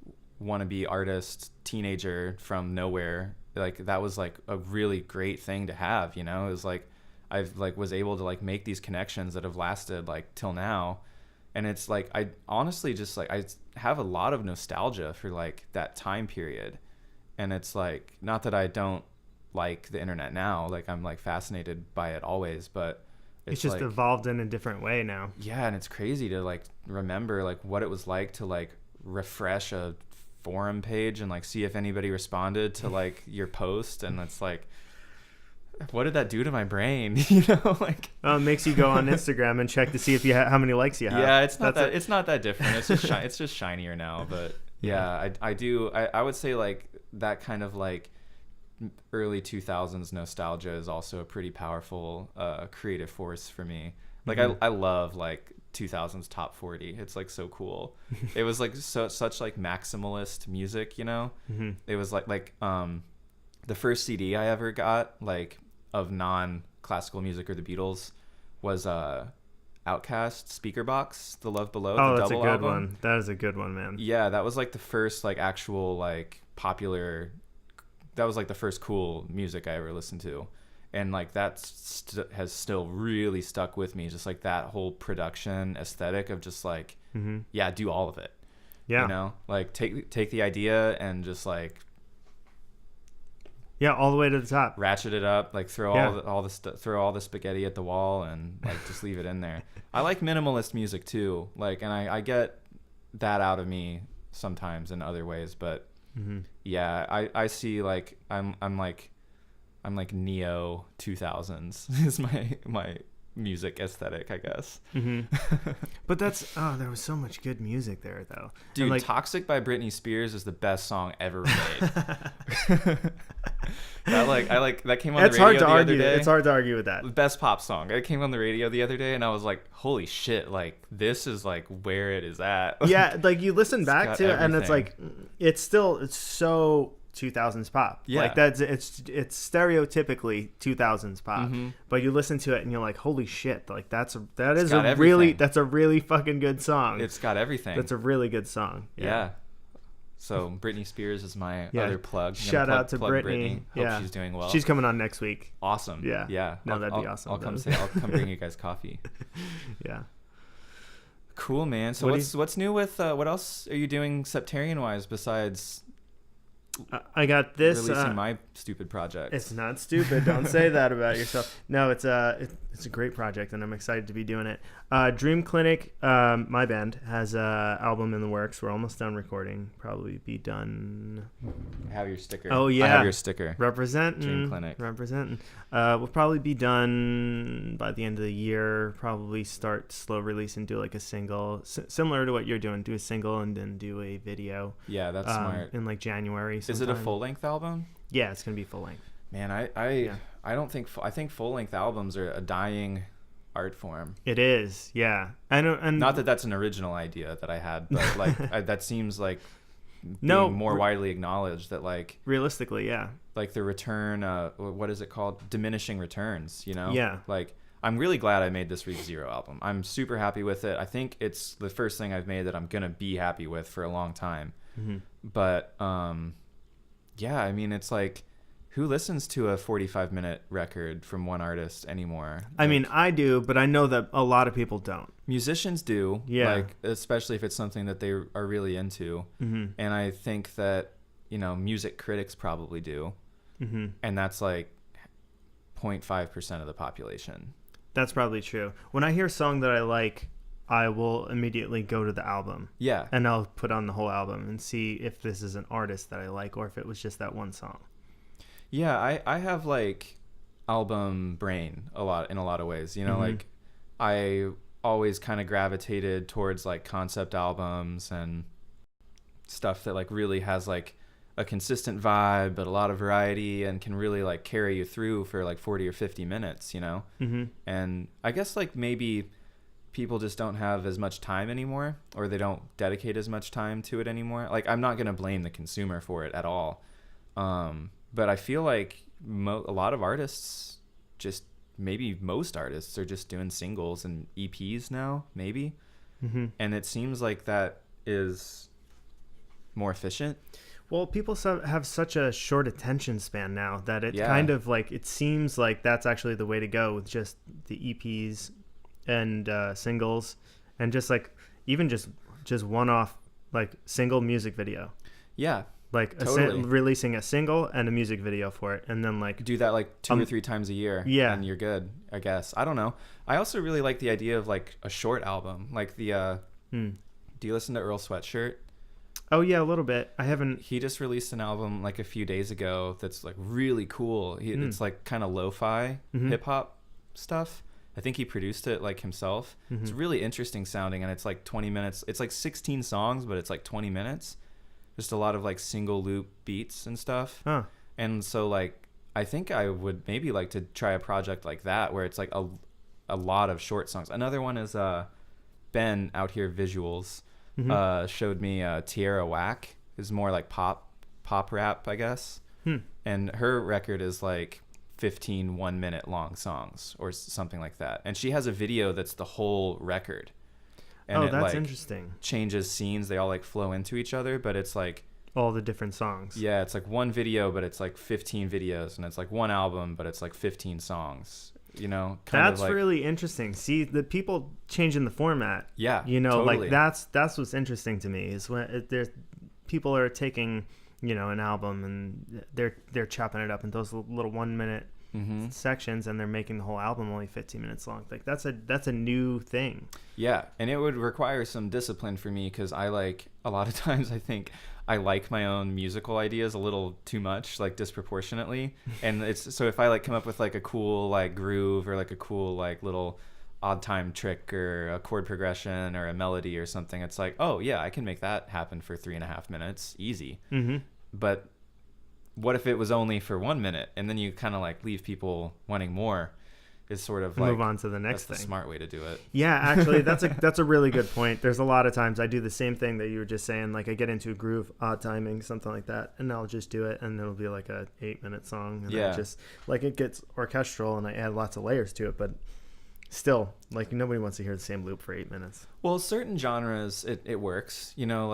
wannabe artist teenager from nowhere, like that was like a really great thing to have, you know. It was like I've like was able to like make these connections that have lasted like till now. And it's like I honestly just like I have a lot of nostalgia for like that time period. And it's like not that I don't like the internet now, like I'm like fascinated by it always, but it's just like, evolved in a different way now. Yeah, and it's crazy to like remember like what it was like to like refresh a forum page and like see if anybody responded to like your post, and it's like, what did that do to my brain? You know, like it makes you go on Instagram and check to see if you how many likes you have. Yeah, it's not that different. It's just it's just shinier now. But yeah, I would say like that kind of like early 2000s nostalgia is also a pretty powerful creative force for me. Like I love like 2000s top 40. It's like so cool. It was like such like maximalist music, you know. It was like the first CD I ever got like of non-classical music or the Beatles was Outkast Speaker Box, The Love Below. Oh, the that's double a good album. one. That is a good one, man. Yeah, that was like the first like actual like popular. That was like the first cool music I ever listened to, and like that has still really stuck with me. Just like that whole production aesthetic of just like do all of it. Yeah, you know, like take the idea and just like. Yeah, all the way to the top. Ratchet it up, like throw all the spaghetti at the wall and like just leave it in there. I like minimalist music too, like, and I get that out of me sometimes in other ways, but yeah, I see like I'm like I'm like neo 2000s is my music aesthetic, I guess. But there was so much good music there though. Dude, like, Toxic by Britney Spears is the best song ever made. That came on the radio the other day. It's hard to argue with that. Best pop song. It came on the radio the other day and I was like, holy shit, like this is like where it is at. Yeah, like you listen back to it and it's like it's so 2000s pop. Yeah. Like it's stereotypically 2000s pop. But you listen to it and you're like, holy shit, like that's a really fucking good song. It's got everything. That's a really good song. Yeah. So Britney Spears is my other plug. Shout out to Britney. Hope she's doing well. She's coming on next week. Awesome. Yeah. No, that'd be awesome. I'll come bring you guys coffee. Yeah. Cool, man. So what's new with what else are you doing Septarian wise besides I got this releasing my stupid project? It's not stupid. Don't say that about yourself. No, it's a great project and I'm excited to be doing it. Dream Clinic, my band, has a album in the works. We're almost done recording. Probably be done. I have your sticker. Oh yeah, I have your sticker. Representing Dream Clinic. Representing. We'll probably be done by the end of the year. Probably start slow release and do like a single, similar to what you're doing. Do a single and then do a video. Yeah, that's smart. In like January. Is it a full length album? Yeah, it's gonna be full length. Man, I think full length albums are a dying art form. It is, yeah. And not that that's an original idea that I had, but like that seems like being more widely acknowledged that like realistically, yeah. Like the return, what is it called? Diminishing returns, you know? Yeah. Like I'm really glad I made this Week Zero album. I'm super happy with it. I think it's the first thing I've made that I'm gonna be happy with for a long time. But yeah, I mean, it's like, who listens to a 45-minute record from one artist anymore? I mean, I do, but I know that a lot of people don't. Musicians do, yeah. Like, especially if it's something that they are really into. And I think that, you know, music critics probably do. And that's like 0.5% of the population. That's probably true. When I hear a song that I like, I will immediately go to the album. Yeah. And I'll put on the whole album and see if this is an artist that I like or if it was just that one song. Yeah, I have like album brain in a lot of ways. You know, like I always kind of gravitated towards like concept albums and stuff that like really has like a consistent vibe but a lot of variety and can really like carry you through for like 40 or 50 minutes, you know? And I guess like maybe people just don't have as much time anymore, or they don't dedicate as much time to it anymore. Like, I'm not going to blame the consumer for it at all. But I feel like a lot of artists, just maybe most artists, are just doing singles and EPs now, maybe. And it seems like that is more efficient. Well, people have such a short attention span now that it kind of like, it seems like that's actually the way to go with just the EPs and singles and just like even just one-off like single music video. Yeah. Like totally. Releasing a single and a music video for it, and then like do that like 2 or 3 times a year. Yeah, and you're good, I guess. I don't know. I also really like the idea of like a short album, like the. Do you listen to Earl Sweatshirt? Oh yeah, a little bit. I haven't. He just released an album like a few days ago that's like really cool. It's like kind of lo-fi hip hop stuff. I think he produced it like himself. It's really interesting sounding, and it's like 20 minutes. It's like 16 songs, but it's like 20 minutes. Just a lot of like single loop beats and stuff. And so like I think I would maybe like to try a project like that where it's like a lot of short songs. Another one is Ben out here visuals showed me Tierra Whack. Is more like pop rap, I guess. And her record is like 15 1-minute long songs or something like that. And she has a video that's the whole record. And that's like interesting. Changes scenes. They all like flow into each other, but it's like all the different songs. Yeah, it's like one video, but it's like 15 videos, and it's like one album, but it's like 15 songs. You know, that's like, really interesting. See, the people changing the format. Yeah, you know, totally. Like that's what's interesting to me is when there's people are taking, you know, an album and they're chopping it up in those little 1-minute sections, and they're making the whole album only 15 minutes long. Like that's a new thing. Yeah, and it would require some discipline for me because I like a lot of times I think I like my own musical ideas a little too much, like disproportionately. And it's so if I like come up with like a cool like groove or like a cool like little odd time trick or a chord progression or a melody or something, it's like, oh yeah, I can make that happen for 3.5 minutes, easy. But what if it was only for 1 minute, and then you kind of like leave people wanting more? Is sort of like move on to the next thing. That's the smart way to do it. Yeah, actually, that's a really good point. There's a lot of times I do the same thing that you were just saying. Like I get into a groove, odd timing, something like that, and I'll just do it, and it'll be like a 8-minute song. And I just like it gets orchestral, and I add lots of layers to it, but still, like nobody wants to hear the same loop for 8 minutes. Well, certain genres it works, you know,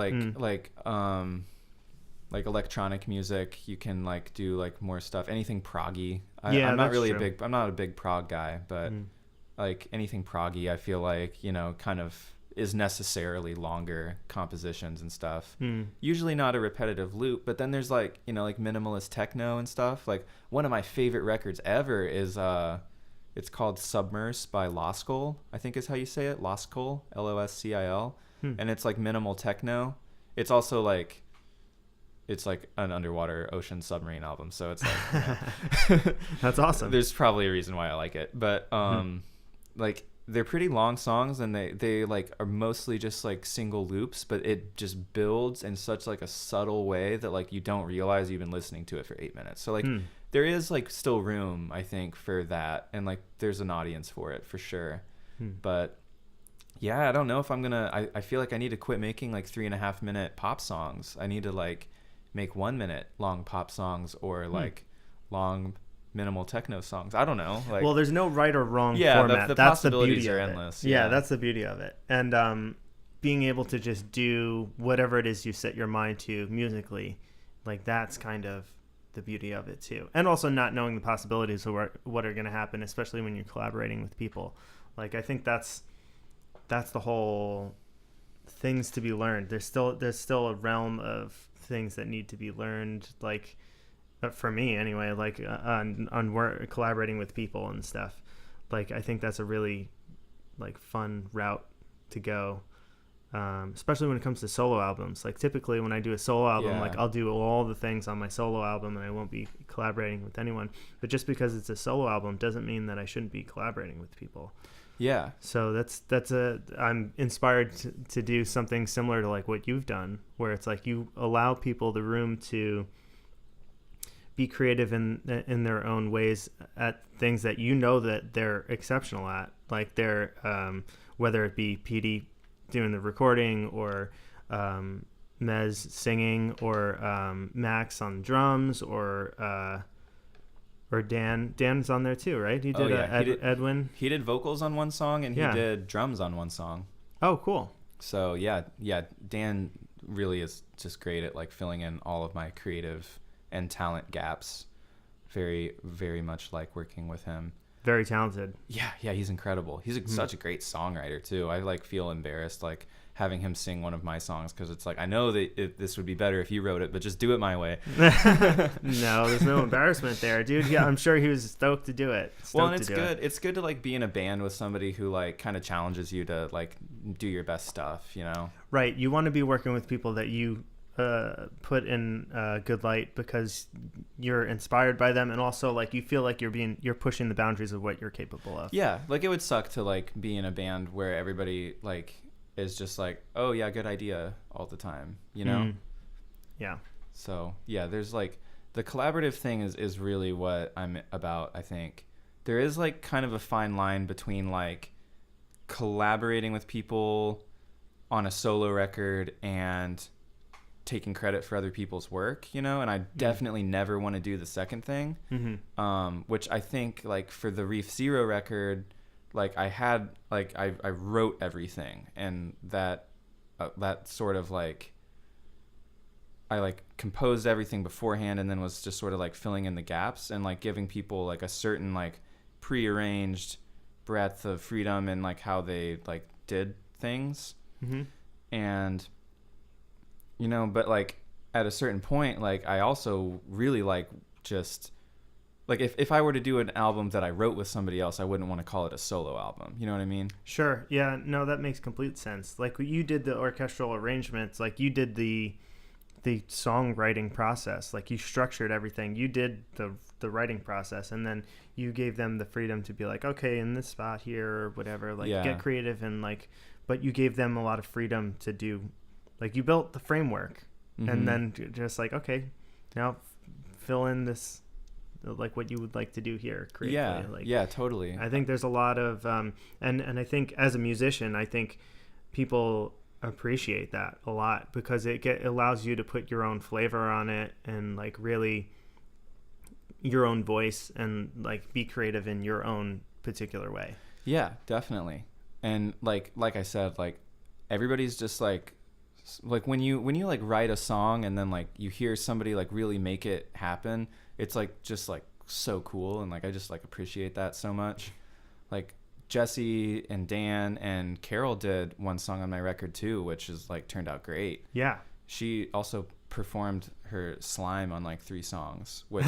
like electronic music, you can like do like more stuff. Anything proggy. I'm not really true. I'm not a big prog guy, but like anything proggy, I feel like, you know, kind of is necessarily longer compositions and stuff. Usually not a repetitive loop, but then there's like, you know, like minimalist techno and stuff. Like one of my favorite records ever is it's called Submerse by Loscil, I think is how you say it. Loscil, Loscil. And it's like minimal techno. It's also like it's like an underwater ocean submarine album, so it's like, you know. That's awesome. There's probably a reason why I like it, but like they're pretty long songs, and they like are mostly just like single loops, but it just builds in such like a subtle way that like you don't realize you've been listening to it for 8 minutes. So like there is like still room, I think, for that, and like there's an audience for it for sure. But yeah, I don't know if I'm gonna. I feel like I need to quit making like 3.5 minute pop songs. I need to like make 1 minute long pop songs or like long minimal techno songs. I don't know. Like, well, there's no right or wrong format. The that's the possibilities beauty are of endless. it. Yeah, that's the beauty of it. And being able to just do whatever it is you set your mind to musically, like that's kind of the beauty of it too. And also not knowing the possibilities of what are going to happen, especially when you're collaborating with people. Like I think that's the whole things to be learned. There's still a realm of things that need to be learned, like for me anyway, like on work, collaborating with people and stuff. Like I think that's a really like fun route to go, especially when it comes to solo albums. Like typically when I do a solo album, like I'll do all the things on my solo album and I won't be collaborating with anyone. But just because it's a solo album doesn't mean that I shouldn't be collaborating with people. Yeah. So I'm inspired to do something similar to like what you've done, where it's like you allow people the room to be creative in their own ways at things that you know that they're exceptional at, like they're whether it be PD doing the recording or Mez singing or Max on drums or Dan's on there too, right? He did, Edwin. He did vocals on one song and he did drums on one song. Oh, cool. So yeah, Dan really is just great at like filling in all of my creative and talent gaps. Very, very much like working with him. Very talented. Yeah, he's incredible. He's such a great songwriter too. I like feel embarrassed like having him sing one of my songs because it's like, I know that this would be better if you wrote it, but just do it my way. No, there's no embarrassment there, dude. Yeah, I'm sure he was stoked to do it. Well, and it's good. It's good to like be in a band with somebody who like kind of challenges you to like do your best stuff, you know? Right. You want to be working with people that you put in good light because you're inspired by them, and also like you feel like you're pushing the boundaries of what you're capable of. Yeah, like it would suck to like be in a band where everybody like is just like, oh yeah, good idea all the time, you know? Yeah. So yeah, there's like the collaborative thing is really what I'm about. I think there is like kind of a fine line between like collaborating with people on a solo record and taking credit for other people's work, you know? And I definitely never want to do the second thing, which I think like for the Reef Zero record, like I had like I wrote everything, and that sort of like I like composed everything beforehand and then was just sort of like filling in the gaps and like giving people like a certain like prearranged breadth of freedom and like how they like did things. And you know, but like at a certain point, like I also really like just like if I were to do an album that I wrote with somebody else, I wouldn't want to call it a solo album. You know what I mean? Sure. Yeah. No, that makes complete sense. Like you did the orchestral arrangements, like you did the the songwriting process. Like, you structured everything. You did the writing process, and then you gave them the freedom to be like, okay, in this spot here or whatever, like get creative, and like, but you gave them a lot of freedom to do, like, you built the framework, and then just like, okay, now fill in this, like what you would like to do here creatively. Totally. I think there's a lot of and I think as a musician, I think people appreciate that a lot, because it allows you to put your own flavor on it, and like really your own voice, and like be creative in your own particular way. Yeah, definitely. And like I said, like everybody's just like when you like write a song and then like you hear somebody like really make it happen, it's like just like so cool, and like I just like appreciate that so much. Like Jesse and Dan and Carol did one song on my record too, which is like turned out great. Yeah. She also performed her Slime on like 3 songs, which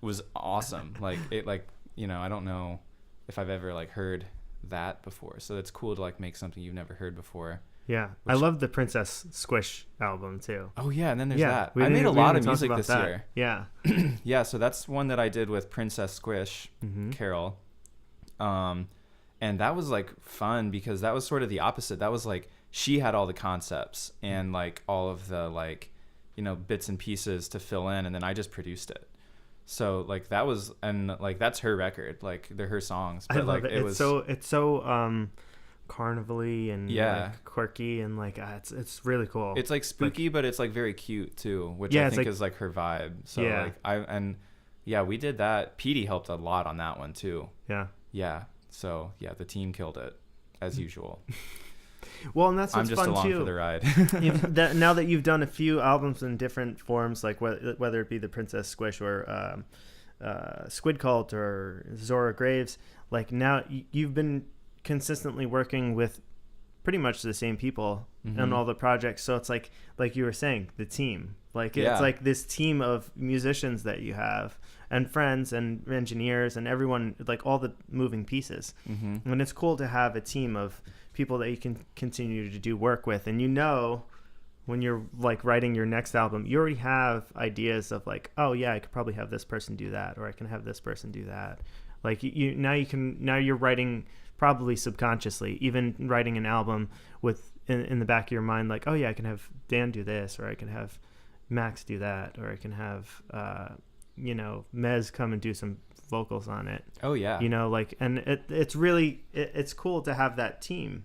was awesome. Like it, like, you know, I don't know if I've ever like heard that before, so it's cool to like make something you've never heard before. Yeah, I love the Princess Squish album too. Oh yeah, and then there's that. I made a lot of music this year. Yeah. Yeah, so that's one that I did with Princess Squish, Carol. And that was like fun, because that was sort of the opposite. That was like she had all the concepts and like all of the like, you know, bits and pieces to fill in, and then I just produced it. So like that was, and like that's her record, like they're her songs. But I love like it. It's so carnival-y and like quirky, and like it's really cool. It's like spooky, like, but it's like very cute too, which I think is like her vibe. So like we did that. Petey helped a lot on that one too. Yeah. So yeah, the team killed it as usual. Well, and that's what's I'm just fun along too. For the ride. Now that you've done a few albums in different forms, like whether it be the Princess Squish or Squid Cult or Zora Graves, like now you've been consistently working with pretty much the same people on all the projects. So it's like you were saying, the team. Like it's like this team of musicians that you have, and friends and engineers and everyone, like all the moving pieces. And it's cool to have a team of people that you can continue to do work with. And you know, when you're like writing your next album, you already have ideas of like, oh yeah, I could probably have this person do that, or I can have this person do that. Like now you're writing probably subconsciously, even writing an album with in the back of your mind, like, oh yeah, I can have Dan do this, or I can have Max do that, or I can have you know, Mez come and do some vocals on it. Oh yeah. You know, like, and it's really it's cool to have that team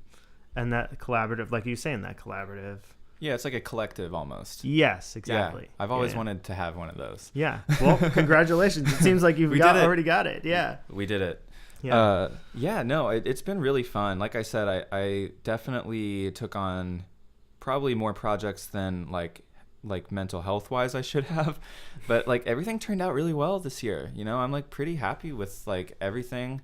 and that collaborative, like you saying, that collaborative. Yeah, it's like a collective almost. Yes, exactly. Yeah, I've always wanted to have one of those. Yeah. Well, congratulations. It seems like you've already got it. Yeah. We did it. Yeah. No, it's been really fun. Like I said, I definitely took on probably more projects than like mental health wise I should have, but like everything turned out really well this year. You know, I'm like pretty happy with like everything.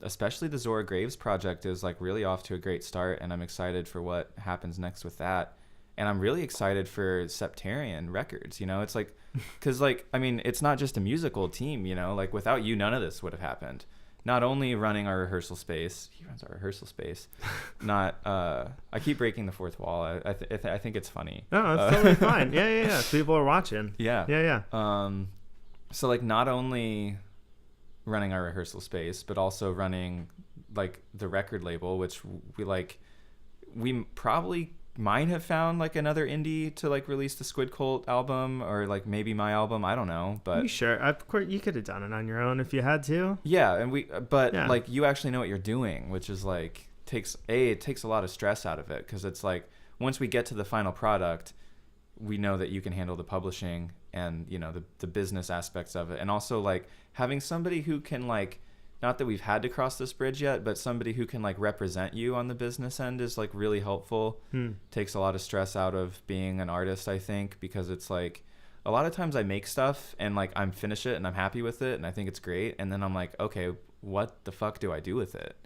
Especially the Zora Graves project is like really off to a great start, and I'm excited for what happens next with that. And I'm really excited for Septarian Records. You know, it's like, cause like, I mean, it's not just a musical team, you know, like without you, none of this would have happened. Not only running our rehearsal space, he runs our rehearsal space. Not, I keep breaking the fourth wall. I think it's funny. No, it's totally fine. Yeah. People are watching. Yeah. So like not only running our rehearsal space, but also running like the record label, which we probably might have found like another indie to like release the Squid Cult album, or like maybe my album, I don't know, but you sure? Of course you could have done it on your own if you had to. Yeah, and like you actually know what you're doing, which is like it takes a lot of stress out of it, because it's like once we get to the final product, we know that you can handle the publishing and, you know, the business aspects of it, and also like having somebody who can like, not that we've had to cross this bridge yet, but somebody who can like represent you on the business end is like really helpful. Takes a lot of stress out of being an artist, I think, because it's like a lot of times I make stuff and like I'm finish it and I'm happy with it and I think it's great, and then I'm like, okay, what the fuck do I do with it?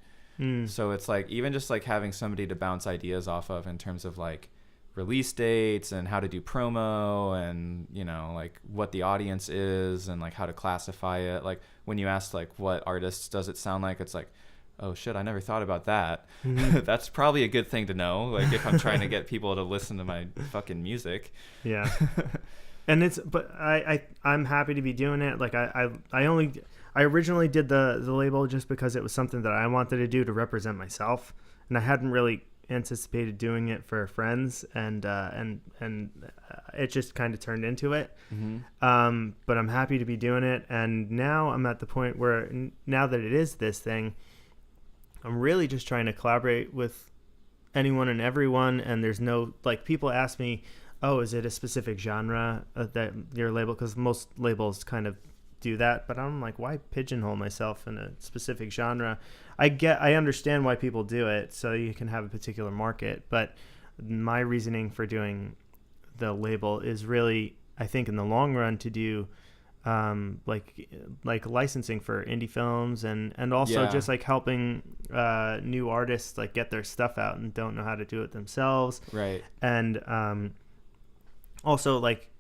So it's like even just like having somebody to bounce ideas off of in terms of like release dates and how to do promo, and, you know, like what the audience is and like how to classify it. Like when you ask like what artists does it sound like, it's like oh shit, I never thought about that. Mm-hmm. That's probably a good thing to know. Like if I'm trying to get people to listen to my fucking music. Yeah. And I'm happy to be doing it. Like I originally did the label just because it was something that I wanted to do to represent myself, and I hadn't really anticipated doing it for friends, and it just kind of turned into it. Mm-hmm. But I'm happy to be doing it, and now I'm at the point where now that it is this thing, I'm really just trying to collaborate with anyone and everyone, and there's no, like, people ask me, oh, is it a specific genre that your label, because most labels kind of do that, but I'm like, why pigeonhole myself in a specific genre? I understand why people do it, so you can have a particular market, but my reasoning for doing the label is really, I think in the long run, to do like licensing for indie films, and also just like helping new artists like get their stuff out and don't know how to do it themselves, right? And also like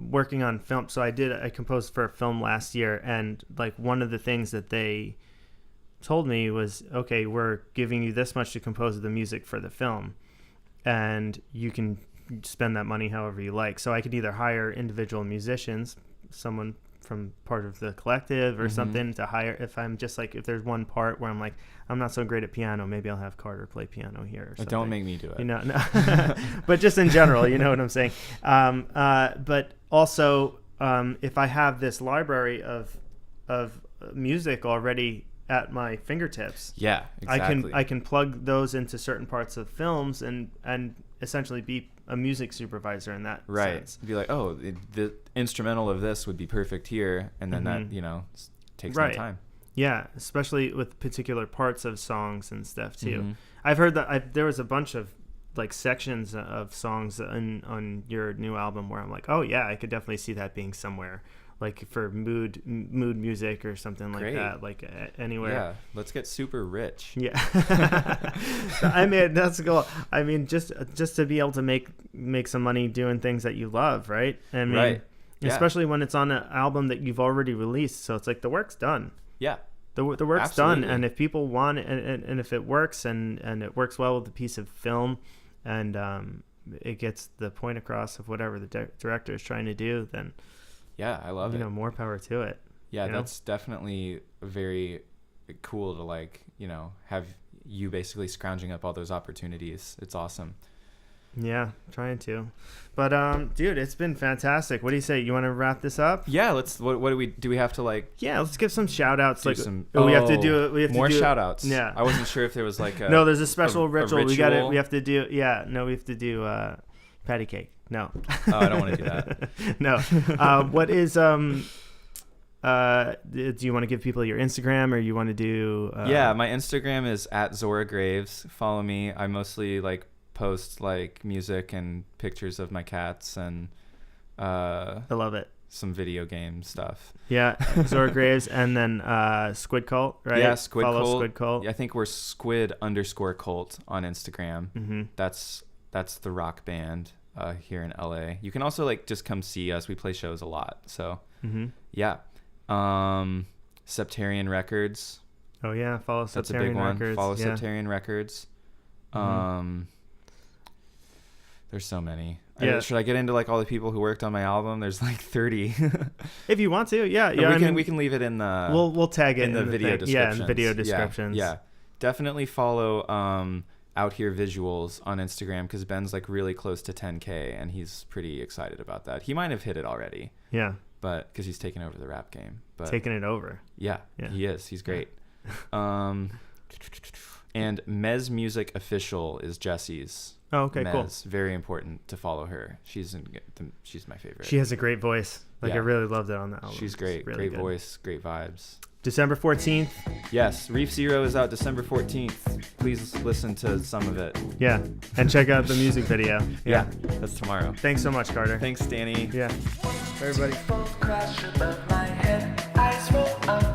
working on film. So I composed for a film last year, and like one of the things that they told me was, okay, we're giving you this much to compose the music for the film, and you can spend that money however you like. So I could either hire individual musicians, someone from part of the collective or something to hire. If I'm just like, if there's one part where I'm like, I'm not so great at piano, maybe I'll have Karter play piano here or something. Don't make me do it. You know, no. But just in general, you know what I'm saying? But also, if I have this library of music already at my fingertips, yeah, exactly. I can plug those into certain parts of films and essentially be a music supervisor in that sense. Be like, oh, the instrumental of this would be perfect here, and then that, you know, takes some time. Yeah, especially with particular parts of songs and stuff too. I've heard that there was a bunch of like sections of songs on your new album where I'm like, oh yeah, I could definitely see that being somewhere, like for mood music or something like that, like anywhere. Yeah, let's get super rich. Yeah. I mean, that's cool. I mean, just to be able to make some money doing things that you love, right? I mean, especially when it's on an album that you've already released, so it's like the work's done. Yeah. The work's done, and if people want it, and if it works and it works well with the piece of film, and it gets the point across of whatever the director is trying to do, then yeah, I love it. You know, more power to it. Yeah, that's definitely very cool to, like, you know, have you basically scrounging up all those opportunities. It's awesome. Yeah, trying to. But dude, it's been fantastic. What do you say? You want to wrap this up? Yeah, let's. What do we have to, like? Yeah, let's give some shout outs. Like we have to do more shout outs. Yeah. I wasn't sure if there was like no, there's a special ritual. We have to do we have to do patty cake. No. Oh, I don't want to do that. No. What is do you want to give people your Instagram, or you want to do Yeah, my Instagram is @ZoraGraves. Follow me. I mostly like post like music and pictures of my cats and I love it. Some video game stuff. Yeah, Zora Graves, and then Squid Cult, right? Yeah, Squid Cult. Yeah, I think we're Squid_Cult on Instagram. Mm-hmm. That's the rock band here in LA. You can also like just come see us. We play shows a lot. So yeah. Septarian Records. Oh yeah, follow Septarian Records. That's a big one. Follow Septarian Records. There's so many. Yeah. Should I get into like all the people who worked on my album? There's like 30. If you want to, yeah. We can leave it in the. We'll tag it in the video descriptions. Yeah, in the video descriptions. Yeah. Definitely follow Out Here Visuals on Instagram, because Ben's like really close to 10K and he's pretty excited about that. He might have hit it already. Yeah. But because he's taken over the rap game. But taking it over. Yeah. He is. He's great. And Mez Music Official is Jesse's. Oh, okay, Mez. cool. Very important to follow her. She's my favorite. She has a great voice. Like I really loved it on the album. She's great. Really great good voice. Great vibes. December 14th. Yes, Reef Zero is out December 14th. Please listen to some of it. Yeah, and check out the music video. Yeah, that's tomorrow. Thanks so much, Karter. Thanks, Danny. Yeah. Everybody. Both crash above my head. Eyes roll up.